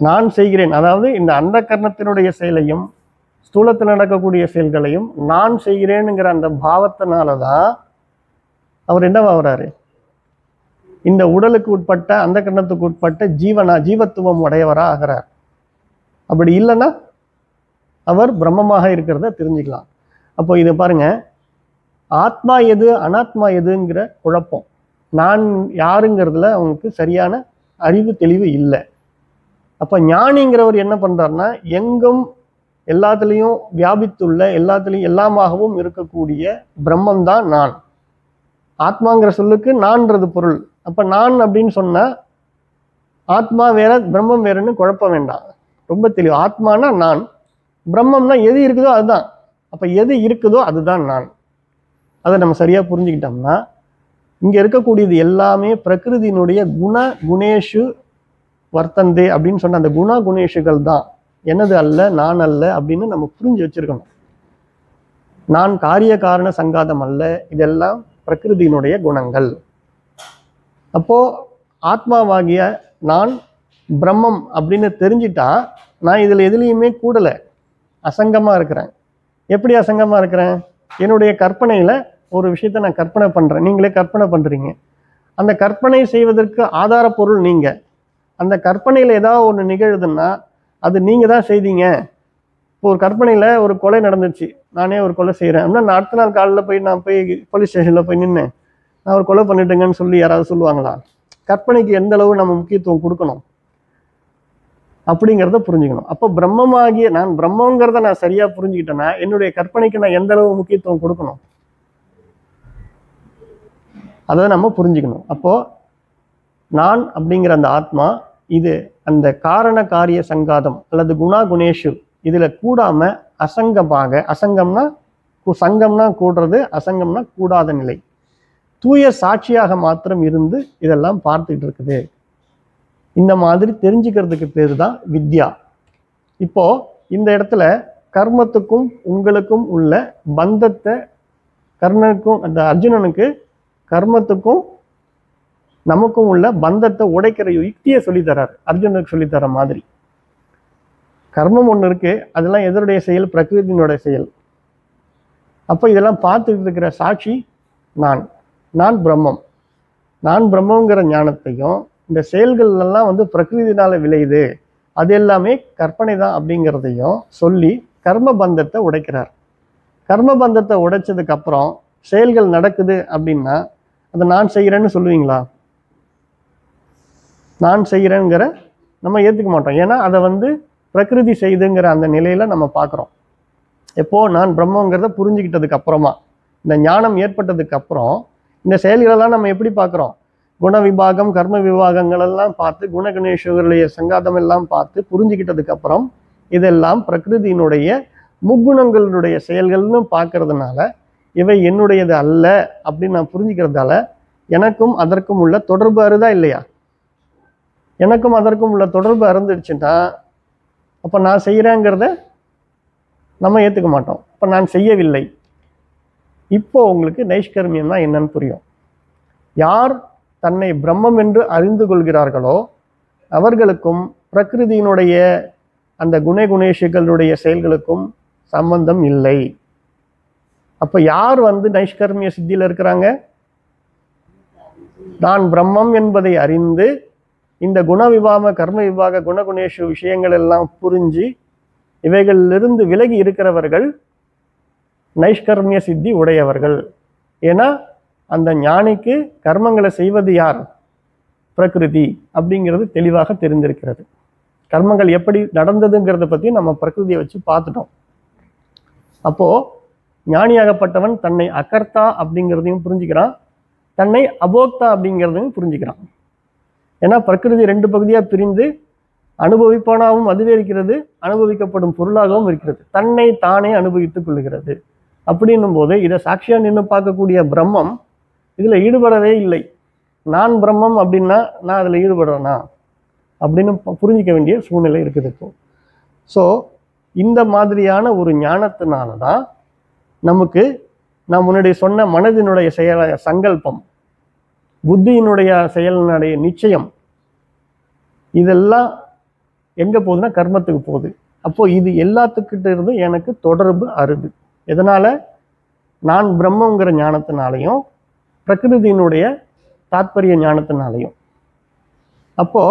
நான் செய்கிறேன். அதாவது இந்த அந்த கர்ணத்தினுடைய செயலையும் ஸ்தூலத்தில் நடக்கக்கூடிய செயல்களையும் நான் செய்கிறேனுங்கிற அந்த பாவத்தினாலதான் அவர் என்னவாகிறாரு, இந்த உடலுக்கு உட்பட்ட அந்த கர்ணத்துக்கு உட்பட்ட ஜீவத்துவம் உடையவரா ஆகிறார். அப்படி இல்லைன்னா அவர் பிரம்மமாக இருக்கிறத தெரிஞ்சுக்கலாம். அப்போ இதை பாருங்க, ஆத்மா எது அனாத்மா எதுங்கிற குழப்பம், நான் யாருங்கிறதுல அவங்களுக்கு சரியான அறிவு தெளிவு இல்லை. அப்போ ஞானிங்கிறவர் என்ன பண்றாருன்னா, எங்கும் எல்லாத்துலேயும் வியாபித்துள்ள எல்லாத்துலேயும் எல்லாமாகவும் இருக்கக்கூடிய பிரம்மம் தான் நான். ஆத்மாங்கிற சொல்லுக்கு நான்றது பொருள். அப்ப நான் அப்படின்னு சொன்னா ஆத்மா வேற பிரம்மம் வேறன்னு குழப்ப வேண்டாம், ரொம்ப தெளிவு. ஆத்மானா நான், பிரம்மம்னா எது இருக்குதோ அதுதான். அப்ப எது இருக்குதோ அதுதான் நான். அதை நம்ம சரியா புரிஞ்சுக்கிட்டோம்னா இங்க இருக்கக்கூடியது எல்லாமே பிரகிருதியினுடைய குணேஷு வர்த்தந்தே அப்படின்னு சொன்ன அந்த குணேஷுகள் தான், எனது அல்ல நான் அல்ல அப்படின்னு நம்ம புரிஞ்சு வச்சிருக்கணும். நான் காரிய காரண சங்காதம் அல்ல, இதெல்லாம் பிரகிருதியினுடைய குணங்கள். அப்போ ஆத்மாவாகிய நான் பிரம்மம் அப்படின்னு தெரிஞ்சிட்டா நான் இதுல எதுலையுமே கூடலை, அசங்கமா இருக்கிறேன். எப்படி அசங்கமா இருக்கிறேன்? என்னுடைய கற்பனையில ஒரு விஷயத்த நான் கற்பனை பண்றேன், நீங்களே கற்பனை பண்றீங்க. அந்த கற்பனை செய்வதற்கு ஆதார பொருள் நீங்க. அந்த கற்பனையில ஏதாவது ஒன்று நிகழுதுன்னா அது நீங்க தான் செய்தீங்க. இப்போ ஒரு கற்பனையில ஒரு கொலை நடந்துச்சு, நானே ஒரு கொலை செய்யறேன் அப்படின்னா நான் அடுத்த நாள் காலையில் நான் போய் போலீஸ் ஸ்டேஷன்ல போய் நின்று நான் ஒரு கொலை பண்ணிட்டேங்கன்னு சொல்லி யாராவது சொல்லுவாங்களா? கற்பனைக்கு எந்த அளவு நம்ம முக்கியத்துவம் கொடுக்கணும் அப்படிங்கிறத புரிஞ்சுக்கணும். அப்போ பிரம்மமாகிய நான் பிரம்மங்கிறத நான் சரியா புரிஞ்சுக்கிட்டேன்னா என்னுடைய கற்பனைக்கு நான் எந்த அளவு முக்கியத்துவம் கொடுக்கணும் அதை நம்ம புரிஞ்சுக்கணும். அப்போ நான் அப்படிங்கிற அந்த ஆத்மா இது அந்த காரண காரிய சங்காதம் அல்லது குணேஷு இதுல கூடாம அசங்கமாக, அசங்கம்னா சங்கம்னா கூடுறது, அசங்கம்னா கூடாத நிலை, தூய சாட்சியாக மாத்திரம் இருந்து இதெல்லாம் பார்த்துக்கிட்டு இருக்குது. இந்த மாதிரி தெரிஞ்சுக்கிறதுக்கு பேர் தான் வித்யா. இப்போ இந்த இடத்துல கர்மத்துக்கும் உங்களுக்கும் உள்ள பந்தத்தை, கர்ணனுக்கும் அந்த அர்ஜுனனுக்கு கர்மத்துக்கும் நமக்கும் உள்ள பந்தத்தை உடைக்கிற யுக்தியை சொல்லித்தரார். அர்ஜுனனுக்கு சொல்லித்தர மாதிரி. கர்மம் ஒன்று இருக்கு, அதெல்லாம் எதனுடைய செயல்? பிரகிருதியினுடைய செயல். அப்போ இதெல்லாம் பார்த்துட்டு இருக்கிற சாட்சி நான் பிரம்மம். நான் பிரம்மங்கிற ஞானத்தையும் இந்த செயல்கள் எல்லாம் வந்து பிரகிருதினால விளையுது, அது எல்லாமே கற்பனை தான் அப்படிங்கிறதையும் சொல்லி கர்ம பந்தத்தை உடைக்கிறார். கர்ம பந்தத்தை உடைச்சதுக்கு அப்புறம் செயல்கள் நடக்குது அப்படின்னா அதை நான் செய்கிறேன்னு சொல்லுவீங்களா? நான் செய்கிறேங்கிற நம்ம ஏற்றுக்க மாட்டோம். ஏன்னா அதை வந்து பிரகிருதி செய்துங்கிற அந்த நிலையில நம்ம பார்க்குறோம். எப்போ நான் பிரம்மங்கிறத புரிஞ்சுக்கிட்டதுக்கு அப்புறமா, இந்த ஞானம் ஏற்பட்டதுக்கு அப்புறம் இந்த செயல்களெல்லாம் நம்ம எப்படி பார்க்குறோம்? குண விபாகம், கர்ம விபாகங்கள் எல்லாம் பார்த்து, குணகணேஸ்வருடைய சங்காதம் எல்லாம் பார்த்து புரிஞ்சுக்கிட்டதுக்கு அப்புறம் இதெல்லாம் பிரகிருதியினுடைய முக்குணங்களுடைய செயல்கள்னு பார்க்கறதுனால இவை என்னுடையது அல்ல அப்படின்னு நான் புரிஞ்சுக்கிறதால எனக்கும் அதற்கும் உள்ள தொடர்பு அறுதா இல்லையா? எனக்கும் அதற்கும் உள்ள தொடர்பு அறந்துடுச்சுன்னா அப்போ நான் செய்கிறேங்கிறத நம்ம ஏற்றுக்க மாட்டோம். இப்போ நான் செய்யவில்லை. இப்போ உங்களுக்கு நைஷ்கர்மியம்னா என்னன்னு புரியும். யார் தன்னை பிரம்மம் என்று அறிந்து கொள்கிறார்களோ அவர்களுக்கும் பிரகிருதியினுடைய அந்த குணேஷுகளுடைய செயல்களுக்கும் சம்பந்தம் இல்லை. அப்போ யார் வந்து நைஷ்கர்மிய சித்தியில் இருக்கிறாங்க? நான் பிரம்மம் என்பதை அறிந்து இந்த குண விபாக, கர்ம விபாக, குணேஷு விஷயங்கள் எல்லாம் புரிஞ்சு இவைகளிலிருந்து விலகி இருக்கிறவர்கள் நைஷ்கர்மிய சித்தி உடையவர்கள். ஏன்னா அந்த ஞானிக்கு கர்மங்களை செய்வது யார்? பிரகிருதி அப்படிங்கிறது தெளிவாக தெரிந்திருக்கிறது. கர்மங்கள் எப்படி நடந்ததுங்கிறத பற்றி நம்ம பிரகிருதியை வச்சு பார்த்துட்டோம். அப்போ ஞானியாகப்பட்டவன் தன்னை அகர்த்தா அப்படிங்கிறதையும் புரிஞ்சுக்கிறான், தன்னை அபோக்தா அப்படிங்கிறதையும் புரிஞ்சுக்கிறான். ஏன்னா பிரகிருதி ரெண்டு பகுதியாக பிரிந்து அனுபவிப்பானாகவும் அதுவே இருக்கிறது, அனுபவிக்கப்படும் பொருளாகவும் இருக்கிறது. தன்னை தானே அனுபவித்துக் கொள்ளுகிறது. அப்படின்னும் போது இதை சாட்சியா நின்று பார்க்கக்கூடிய பிரம்மம் இதுல ஈடுபடவே இல்லை. நான் பிரம்மம் அப்படின்னா நான் அதில் ஈடுபடுறேனா அப்படின்னு புரிஞ்சிக்க வேண்டிய சூழ்நிலை இருக்குது இப்போ. ஸோ இந்த மாதிரியான ஒரு ஞானத்தினால தான் நமக்கு நான் முன்னாடி சொன்ன மனதினுடைய செயல சங்கல்பம், புத்தியினுடைய செயலினுடைய நிச்சயம், இதெல்லாம் எங்க போகுதுன்னா கர்மத்துக்கு போகுது. அப்போ இது எல்லாத்துக்கிட்ட இருந்து எனக்கு தொடர்பு அறுது. எதனால? நான் பிரம்மங்கிற ஞானத்தினாலையும் பிரகிருதியினுடைய தாத்பரிய ஞானத்தினாலையும். அப்போ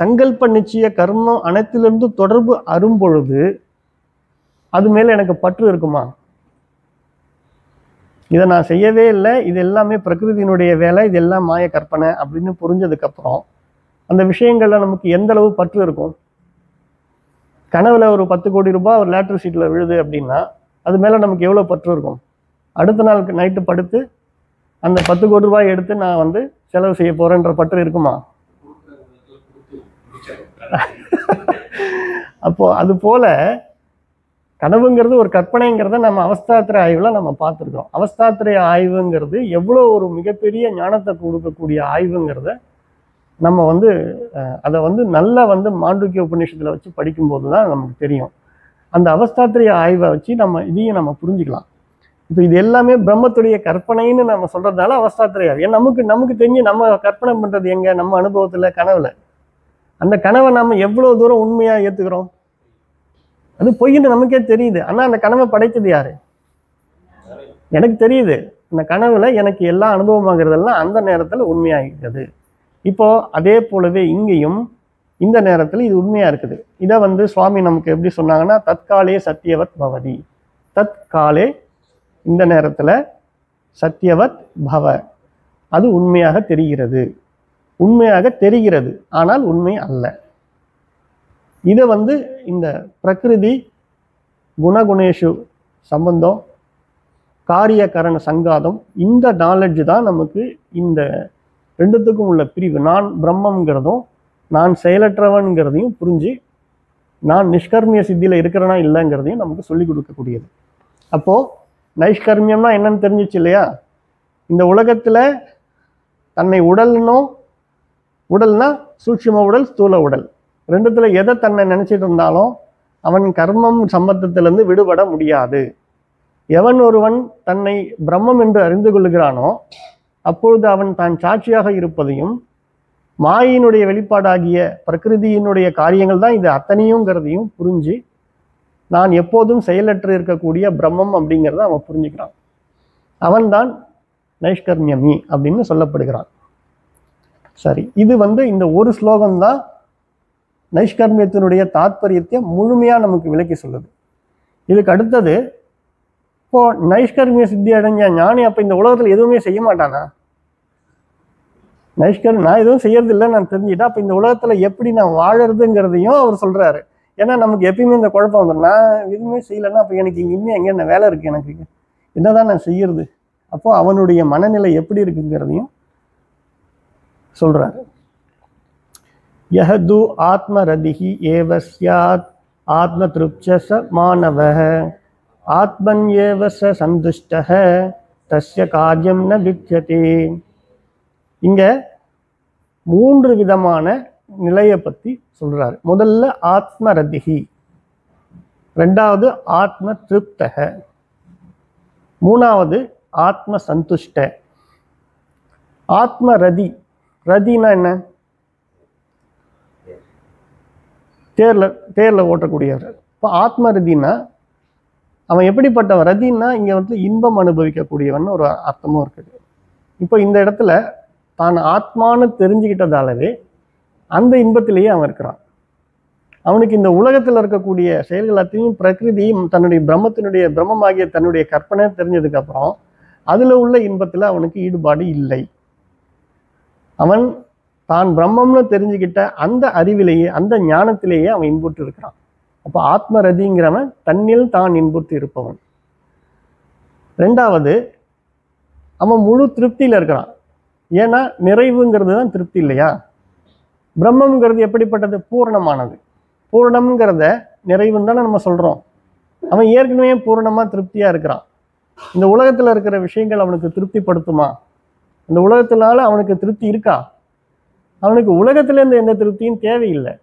சங்கல்ப நிச்சய கர்மம் அனைத்திலிருந்து தொடர்பு அரும்பொழுது அது மேல எனக்கு பற்று இருக்குமா? இதை நான் செய்யவே இல்லை, இது எல்லாமே பிரகிருதியினுடைய வேலை, இது எல்லாம் மாய கற்பனை அப்படின்னு புரிஞ்சதுக்கு அப்புறம் அந்த விஷயங்கள்ல நமக்கு எந்த அளவு பற்று இருக்கும்? கனவுல ஒரு 10 கோடி ரூபாய் ஒரு லேட்டர் சீட்ல விழுது அப்படின்னா அது மேல நமக்கு எவ்வளவு பற்று இருக்கும்? அடுத்த நாள் நைட்டு படுத்து அந்த 10 கோடி ரூபாய் எடுத்து நான் வந்து செலவு செய்ய போறேன்ற பற்று இருக்குமா? அப்போ அது போல கனவுங்கிறது ஒரு கற்பனைங்கிறத நம்ம அவஸ்தாத்திரை ஆய்வுல நம்ம பார்த்துருக்கோம். அவஸ்தாத்திரை ஆய்வுங்கிறது எவ்வளோ ஒரு மிகப்பெரிய ஞானத்தை கொடுக்கக்கூடிய ஆய்வுங்கிறத நம்ம வந்து அதை வந்து நல்லா வந்து மாண்டூக்கிய உபநிஷத்துல வச்சு படிக்கும்போது தான் நமக்கு தெரியும். அந்த அவஸ்தாத்திரிய ஆய்வை வச்சு நம்ம இதையும் நம்ம புரிஞ்சுக்கலாம். இப்போ இது எல்லாமே பிரம்மத்துடைய கற்பனைன்னு நம்ம சொல்றதுனால அவஸ்தாத்திரிய ஆய்வு. ஏன் நமக்கு தெரிஞ்சு நம்ம கற்பனை பண்றது எங்க? நம்ம அனுபவத்துல, கனவுல. அந்த கனவை நம்ம எவ்வளவு தூரம் உண்மையா ஏத்துக்கிறோம்? அது பொய்ன்னு நமக்கே தெரியுது. ஆனா அந்த கனவை படைத்தது யாரு? எனக்கு தெரியுது. அந்த கனவுல எனக்கு எல்லா அனுபவமாகிறதெல்லாம் அந்த நேரத்துல உண்மையாகிறது. இப்போ அதே போலவே இங்கேயும் இந்த நேரத்தில் இது உண்மையா இருக்குது. இதை வந்து சுவாமி நமக்கு எப்படி சொன்னாங்கன்னா, தற்காலே சத்தியவத் பவதி. தற்காலே இந்த நேரத்துல சத்தியவத் பவ, அது உண்மையாக தெரிகிறது. உண்மையாக தெரிகிறது, ஆனால் உண்மை அல்ல. இதை வந்து இந்த பிரகிருதி குணேஷு சம்பந்தம், காரிய கரண சங்காதம், இந்த நாலெட்ஜ் தான் நமக்கு இந்த ரெண்டுத்துக்கும் உள்ள பிரிவு. நான் பிரம்மங்கிறதும் நான் செயலற்றவன்கிறதையும் புரிஞ்சு நான் நிஷ்கர்மிய சித்தியில இருக்கிறனா இல்லைங்கிறதையும் நமக்கு சொல்லிக் கொடுக்கக்கூடியது. அப்போ நைஷ்கர்மியம்னா என்னன்னு தெரிஞ்சிச்சு இல்லையா? இந்த உலகத்துல தன்னை உடல்னா சூட்சும உடல், ஸ்தூல உடல், ரெண்டுத்துல எதை தன்னை நினைச்சிட்டு இருந்தாலும் அவன் கர்மம் சம்பந்தத்திலிருந்து விடுபட முடியாது. எவன் ஒருவன் தன்னை பிரம்மம் என்று அறிந்து கொள்கிறானோ அப்பொழுது அவன் தான் சாட்சியாக இருப்பதையும் மாயினுடைய வெளிப்பாடாகிய பிரகிருதியினுடைய காரியங்கள் தான் இது அத்தனையுங்கிறதையும் புரிஞ்சு நான் எப்போதும் செயலற்று இருக்கக்கூடிய பிரம்மம் அப்படிங்கிறத அவன் புரிஞ்சுக்கிறான். அவன்தான் நைஷ்கர்மியமி அப்படின்னு சொல்லப்படுகிறான். சரி, இது இந்த ஒரு ஸ்லோகம்தான் நைஷ்கர்மியத்தினுடைய தாத்பரியத்தை முழுமையா நமக்கு விளக்கி சொல்லுது. இதுக்கு அடுத்தது, இப்போ நைஷ்கர்மிய சித்தி அடைஞ்ச ஞானி அப்ப இந்த உலகத்துல எதுவுமே செய்ய மாட்டானா? நான் எதுவும் செய்யறது இல்லை நான் தெரிஞ்சுட்டா அப்ப இந்த உலகத்துல எப்படி நான் வாழறதுங்கிறதையும் அவர் சொல்றாரு. ஏன்னா நமக்கு எப்பயுமே இந்த குழப்பம் வந்துடும், நான் எதுவுமே செய்யலைன்னா அப்ப எனக்கு இங்க இன்னும் எங்க என்ன வேலை இருக்கு, எனக்கு என்னதான் நான் செய்யறது? அப்போ அவனுடைய மனநிலை எப்படி இருக்குங்கிறதையும் சொல்றாரு. யஹது ஆத்மரதிஹி ஏவ ஸ்யாத் ஆத்ம திருப்ச மானவஹ ஆத்மன் ஏவ ச சந்துஷ்டஹ தஸ்ய காரியம் ந வித்யதே. இங்க 3 விதமான நிலையை பத்தி சொல்றாரு. முதல்ல ஆத்மரதிஹி, ரெண்டாவது ஆத்ம திருப்தக, மூணாவது ஆத்ம சந்துஷ்ட. ஆத்ம ரதி, ரதினா என்ன? தேர்ல ஓட்டக்கூடியவர். இப்போ ஆத்ம ரதினா அவன் எப்படிப்பட்டவன்? ரதின்னா இங்க இன்பம் அனுபவிக்கக்கூடியவன் ஒரு அர்த்தமும் இருக்குது. இப்போ இந்த இடத்துல தான் ஆத்மான்னு தெரிஞ்சுக்கிட்டதாலவே அந்த இன்பத்திலேயே அவன் இருக்கிறான். அவனுக்கு இந்த உலகத்தில் இருக்கக்கூடிய செயல்கள் எல்லாத்தையும் பிரகிருதியும் தன்னுடைய பிரம்மமாகிய தன்னுடைய கற்பனை தெரிஞ்சதுக்கு அப்புறம் அதுல உள்ள இன்பத்துல அவனுக்கு ஈடுபாடு இல்லை. அவன் தான் பிரம்மம்னு தெரிஞ்சுக்கிட்ட அந்த அறிவிலேயே, அந்த ஞானத்திலேயே அவன் இன்புற்று இருக்கிறான். அப்போ ஆத்மரதிங்கிறவன் தன்னில் தான் இன்புற்று இருப்பவன். ரெண்டாவது, அவன் முழு திருப்தியில இருக்கிறான். ஏன்னா நிறைவுங்கிறது தான் திருப்தி இல்லையா? பிரம்மங்கிறது எப்படிப்பட்டது? பூரணமானது. பூரணம்ங்கிறத நிறைவுன்னு தானே நம்ம சொல்றோம். அவன் ஏற்கனவே பூரணமா திருப்தியா இருக்கிறான். இந்த உலகத்துல இருக்கிற விஷயங்கள் அவனுக்கு திருப்திப்படுத்துமா? இந்த உலகத்தினால அவனுக்கு திருப்தி இருக்கா? அவனுக்கு உலகத்துல இருந்து எந்த திருப்தியும் தேவையில்லை.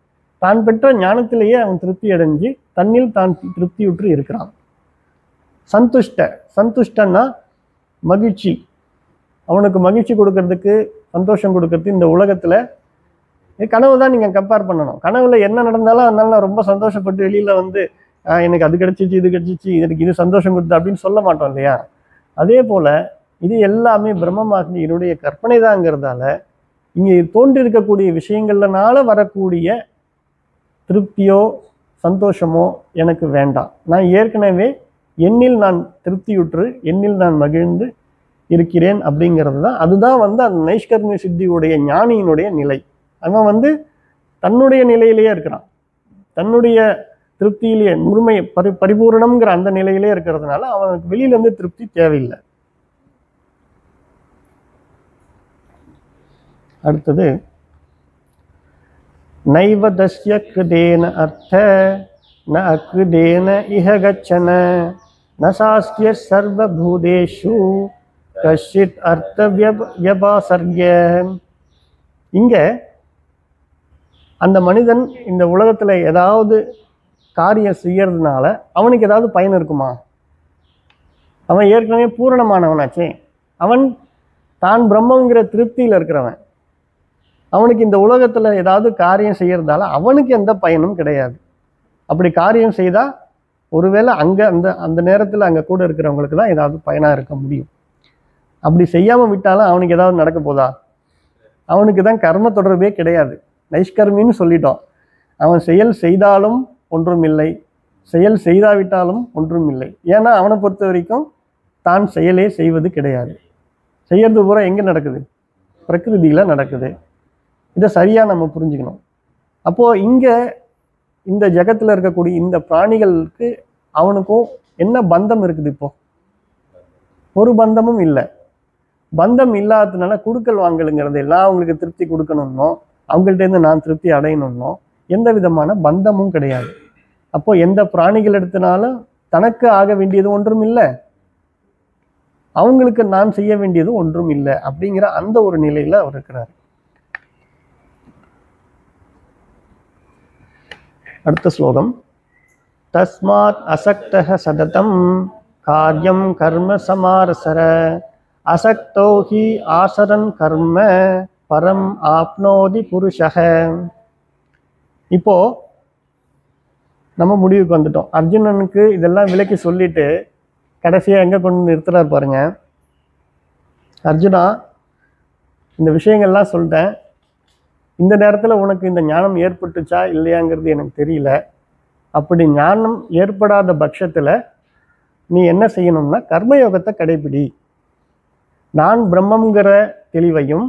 தான் பெற்ற ஞானத்திலேயே அவன் திருப்தி அடைஞ்சு தன்னில் தான் திருப்தியுற்று இருக்கிறான். சந்துஷ்டன்னா மகிழ்ச்சி. அவனுக்கு மகிழ்ச்சி கொடுக்கறதுக்கு, சந்தோஷம் கொடுக்கறதுக்கு இந்த உலகத்துல கனவு தான் நீங்க கம்பேர் பண்ணணும். கனவுல என்ன நடந்தாலும் அதனால நான் ரொம்ப சந்தோஷப்பட்டு வெளியில எனக்கு அது கிடைச்சிச்சு, இது கிடைச்சிச்சு, எனக்கு இது சந்தோஷம் கொடுத்து அப்படின்னு சொல்ல மாட்டோம் இல்லையா? அதே போல இது எல்லாமே பிரம்மமாகி என்னுடைய கற்பனை தாங்கிறதால இங்கே தோன்றி இருக்கக்கூடிய விஷயங்கள்னால வரக்கூடிய திருப்தியோ சந்தோஷமோ எனக்கு வேண்டாம். நான் ஏற்கனவே என்னில் நான் திருப்தியுற்று என்னில் நான் மகிழ்ந்து இருக்கிறேன் அப்படிங்கிறது தான். அதுதான் அந்த நைஷ்கர்மிய சித்தியுடைய ஞானியினுடைய நிலை. அவன் தன்னுடைய நிலையிலேயே இருக்கிறான். தன்னுடைய திருப்தியிலேயே முழுமை பரிபூரணம்ங்கிற அந்த நிலையிலே இருக்கிறதுனால அவனுக்கு வெளியில இருந்து திருப்தி தேவையில்லை. அடுத்தது, நைவதஸ்ய கிருதேன அர்த்த ந அக்ருதேன இஹ கச்சன ந சாஸ்திய சர்வபூதேஷு கஷ்டித் அர்த்த வியபாசர்ய. இங்க அந்த மனிதன் இந்த உலகத்துல ஏதாவது காரியம் செய்யறதுனால அவனுக்கு ஏதாவது பயன் இருக்குமா? அவன் ஏற்கனவே பூரணமானவனாச்சே. அவன் தான் பிரம்மங்கிற திருப்தியில இருக்கிறவன். அவனுக்கு இந்த உலகத்துல ஏதாவது காரியம் செய்யறதால அவனுக்கு எந்த பயனும் கிடையாது. அப்படி காரியம் செய்தா ஒருவேளை அங்க அந்த நேரத்துல அங்க கூட இருக்கிறவங்களுக்கு தான் ஏதாவது பயனா இருக்க முடியும். அப்படி செய்யாம விட்டாலும் அவனுக்கு ஏதாவது நடக்க போதா? அவனுக்கு தான் கர்ம தொடர்பே கிடையாது. நைஷ்கர்மின்னு சொல்லிட்டோம். அவன் செயல் செய்தாலும் ஒன்றும் இல்லை, செயல் செய்தாவிட்டாலும் ஒன்றும் இல்லை. ஏன்னா அவனை பொறுத்த வரைக்கும் தான் செயலே செய்வது கிடையாது. செய்யறது பூரா எங்க நடக்குது? பிரகிருதியில நடக்குது. இதை சரியா நம்ம புரிஞ்சுக்கணும். அப்போ இங்க இந்த ஜகத்துல இருக்கக்கூடிய இந்த பிராணிகளுக்கு அவனுக்கும் என்ன பந்தம் இருக்குது? இப்போ ஒரு பந்தமும் இல்லை. பந்தம் இல்லாததுனால குடுக்கல் வாங்கலுங்கிறது எல்லாம் அவங்களுக்கு திருப்தி கொடுக்கணும்னோ அவங்கள்ட்ட இருந்து நான் திருப்தி அடையணும்னோ எந்த விதமான பந்தமும் கிடையாது. அப்போ எந்த பிராணிகள் எடுத்தனாலும் தனக்கு ஆக வேண்டியது ஒன்றும் இல்லை, அவங்களுக்கு நான் செய்ய வேண்டியது ஒன்றும் இல்லை அப்படிங்கிற அந்த ஒரு நிலையில அவர் இருக்கிறார். அடுத்த ஸ்லோகம். தஸ்மாத் அசக்தஹ சததம் காரியம் கர்ம சமாரசர அசக்தோ ஹி ஆசரன் கர்ம பரம் ஆப்னோதி புருஷக. இப்போ நம்ம முடிவுக்கு வந்துட்டோம். அர்ஜுனனுக்கு இதெல்லாம் விளக்கி சொல்லிட்டு கடைசியாக எங்கே கொண்டு நிறுத்துறாரு பாருங்க. அர்ஜுனா, இந்த விஷயங்கள்லாம் சொல்லிட்டேன், இந்த நேரத்தில் உனக்கு இந்த ஞானம் ஏற்பட்டுச்சா இல்லையாங்கிறது எனக்கு தெரியல. அப்படி ஞானம் ஏற்படாத பட்சத்தில் நீ என்ன செய்யணும்னா கர்மயோகத்தை கடைபிடி. நான் பிரம்மங்கிற தெளிவையும்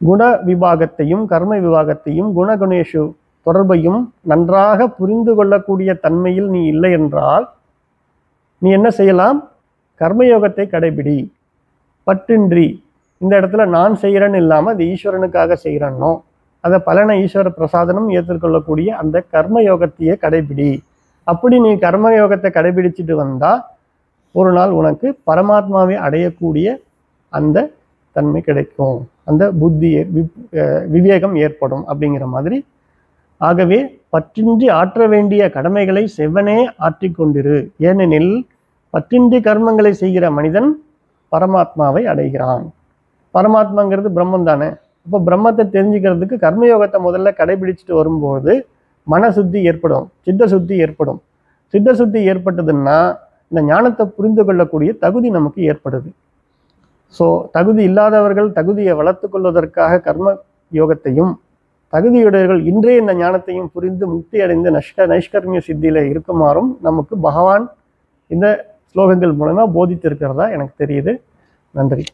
குண விபாகத்தையும் கர்ம விபாகத்தையும் குணகுணேஷு தொடர்பையும் நன்றாக புரிந்து கொள்ளக்கூடிய தன்மையில் நீ இல்லை என்றால் நீ என்ன செய்யலாம்? கர்மயோகத்தை கடைபிடி. பற்றின்றி, இந்த இடத்துல நான் செய்கிறேன்னு இல்லாமல் அது ஈஸ்வரனுக்காக செய்கிறனோ அதை பலனை ஈஸ்வர பிரசாதனம் ஏற்றுக்கொள்ளக்கூடிய அந்த கர்மயோகத்தையே கடைபிடி. அப்படி நீ கர்மயோகத்தை கடைபிடிச்சிட்டு வந்தால் ஒரு நாள் உனக்கு பரமாத்மாவை அடையக்கூடிய அந்த தன்மை கிடைக்கும், அந்த புத்தியை விவேகம் ஏற்படும் அப்படிங்கிற மாதிரி. ஆகவே பற்றின்றி ஆற்ற வேண்டிய கடமைகளை செவ்வனே ஆற்றிக்கொண்டிரு. ஏனெனில் பற்றின்றி கர்மங்களை செய்கிற மனிதன் பரமாத்மாவை அடைகிறான். பரமாத்மாங்கிறது பிரம்மம் தானே. அப்போ பிரம்மத்தை தெரிஞ்சுக்கிறதுக்கு கர்மயோகத்தை முதல்ல கடைபிடிச்சிட்டு வரும்போது மன சுத்தி ஏற்படும், சித்த சுத்தி ஏற்படும். சித்த சுத்தி ஏற்பட்டதுன்னா இந்த ஞானத்தை புரிந்து கொள்ளக்கூடிய தகுதி நமக்கு ஏற்படுது. ஸோ தகுதி இல்லாதவர்கள் தகுதியை வளர்த்து கொள்வதற்காக கர்ம யோகத்தையும், தகுதியுடையவர்கள் இன்றைய இந்த ஞானத்தையும் புரிந்து முக்தி அடைந்து நைஷ்கர்மிய சித்தியில இருக்குமாறும் நமக்கு பகவான் இந்த ஸ்லோகங்கள் மூலமா போதித்திருக்கிறதா எனக்கு தெரியுது. நன்றி.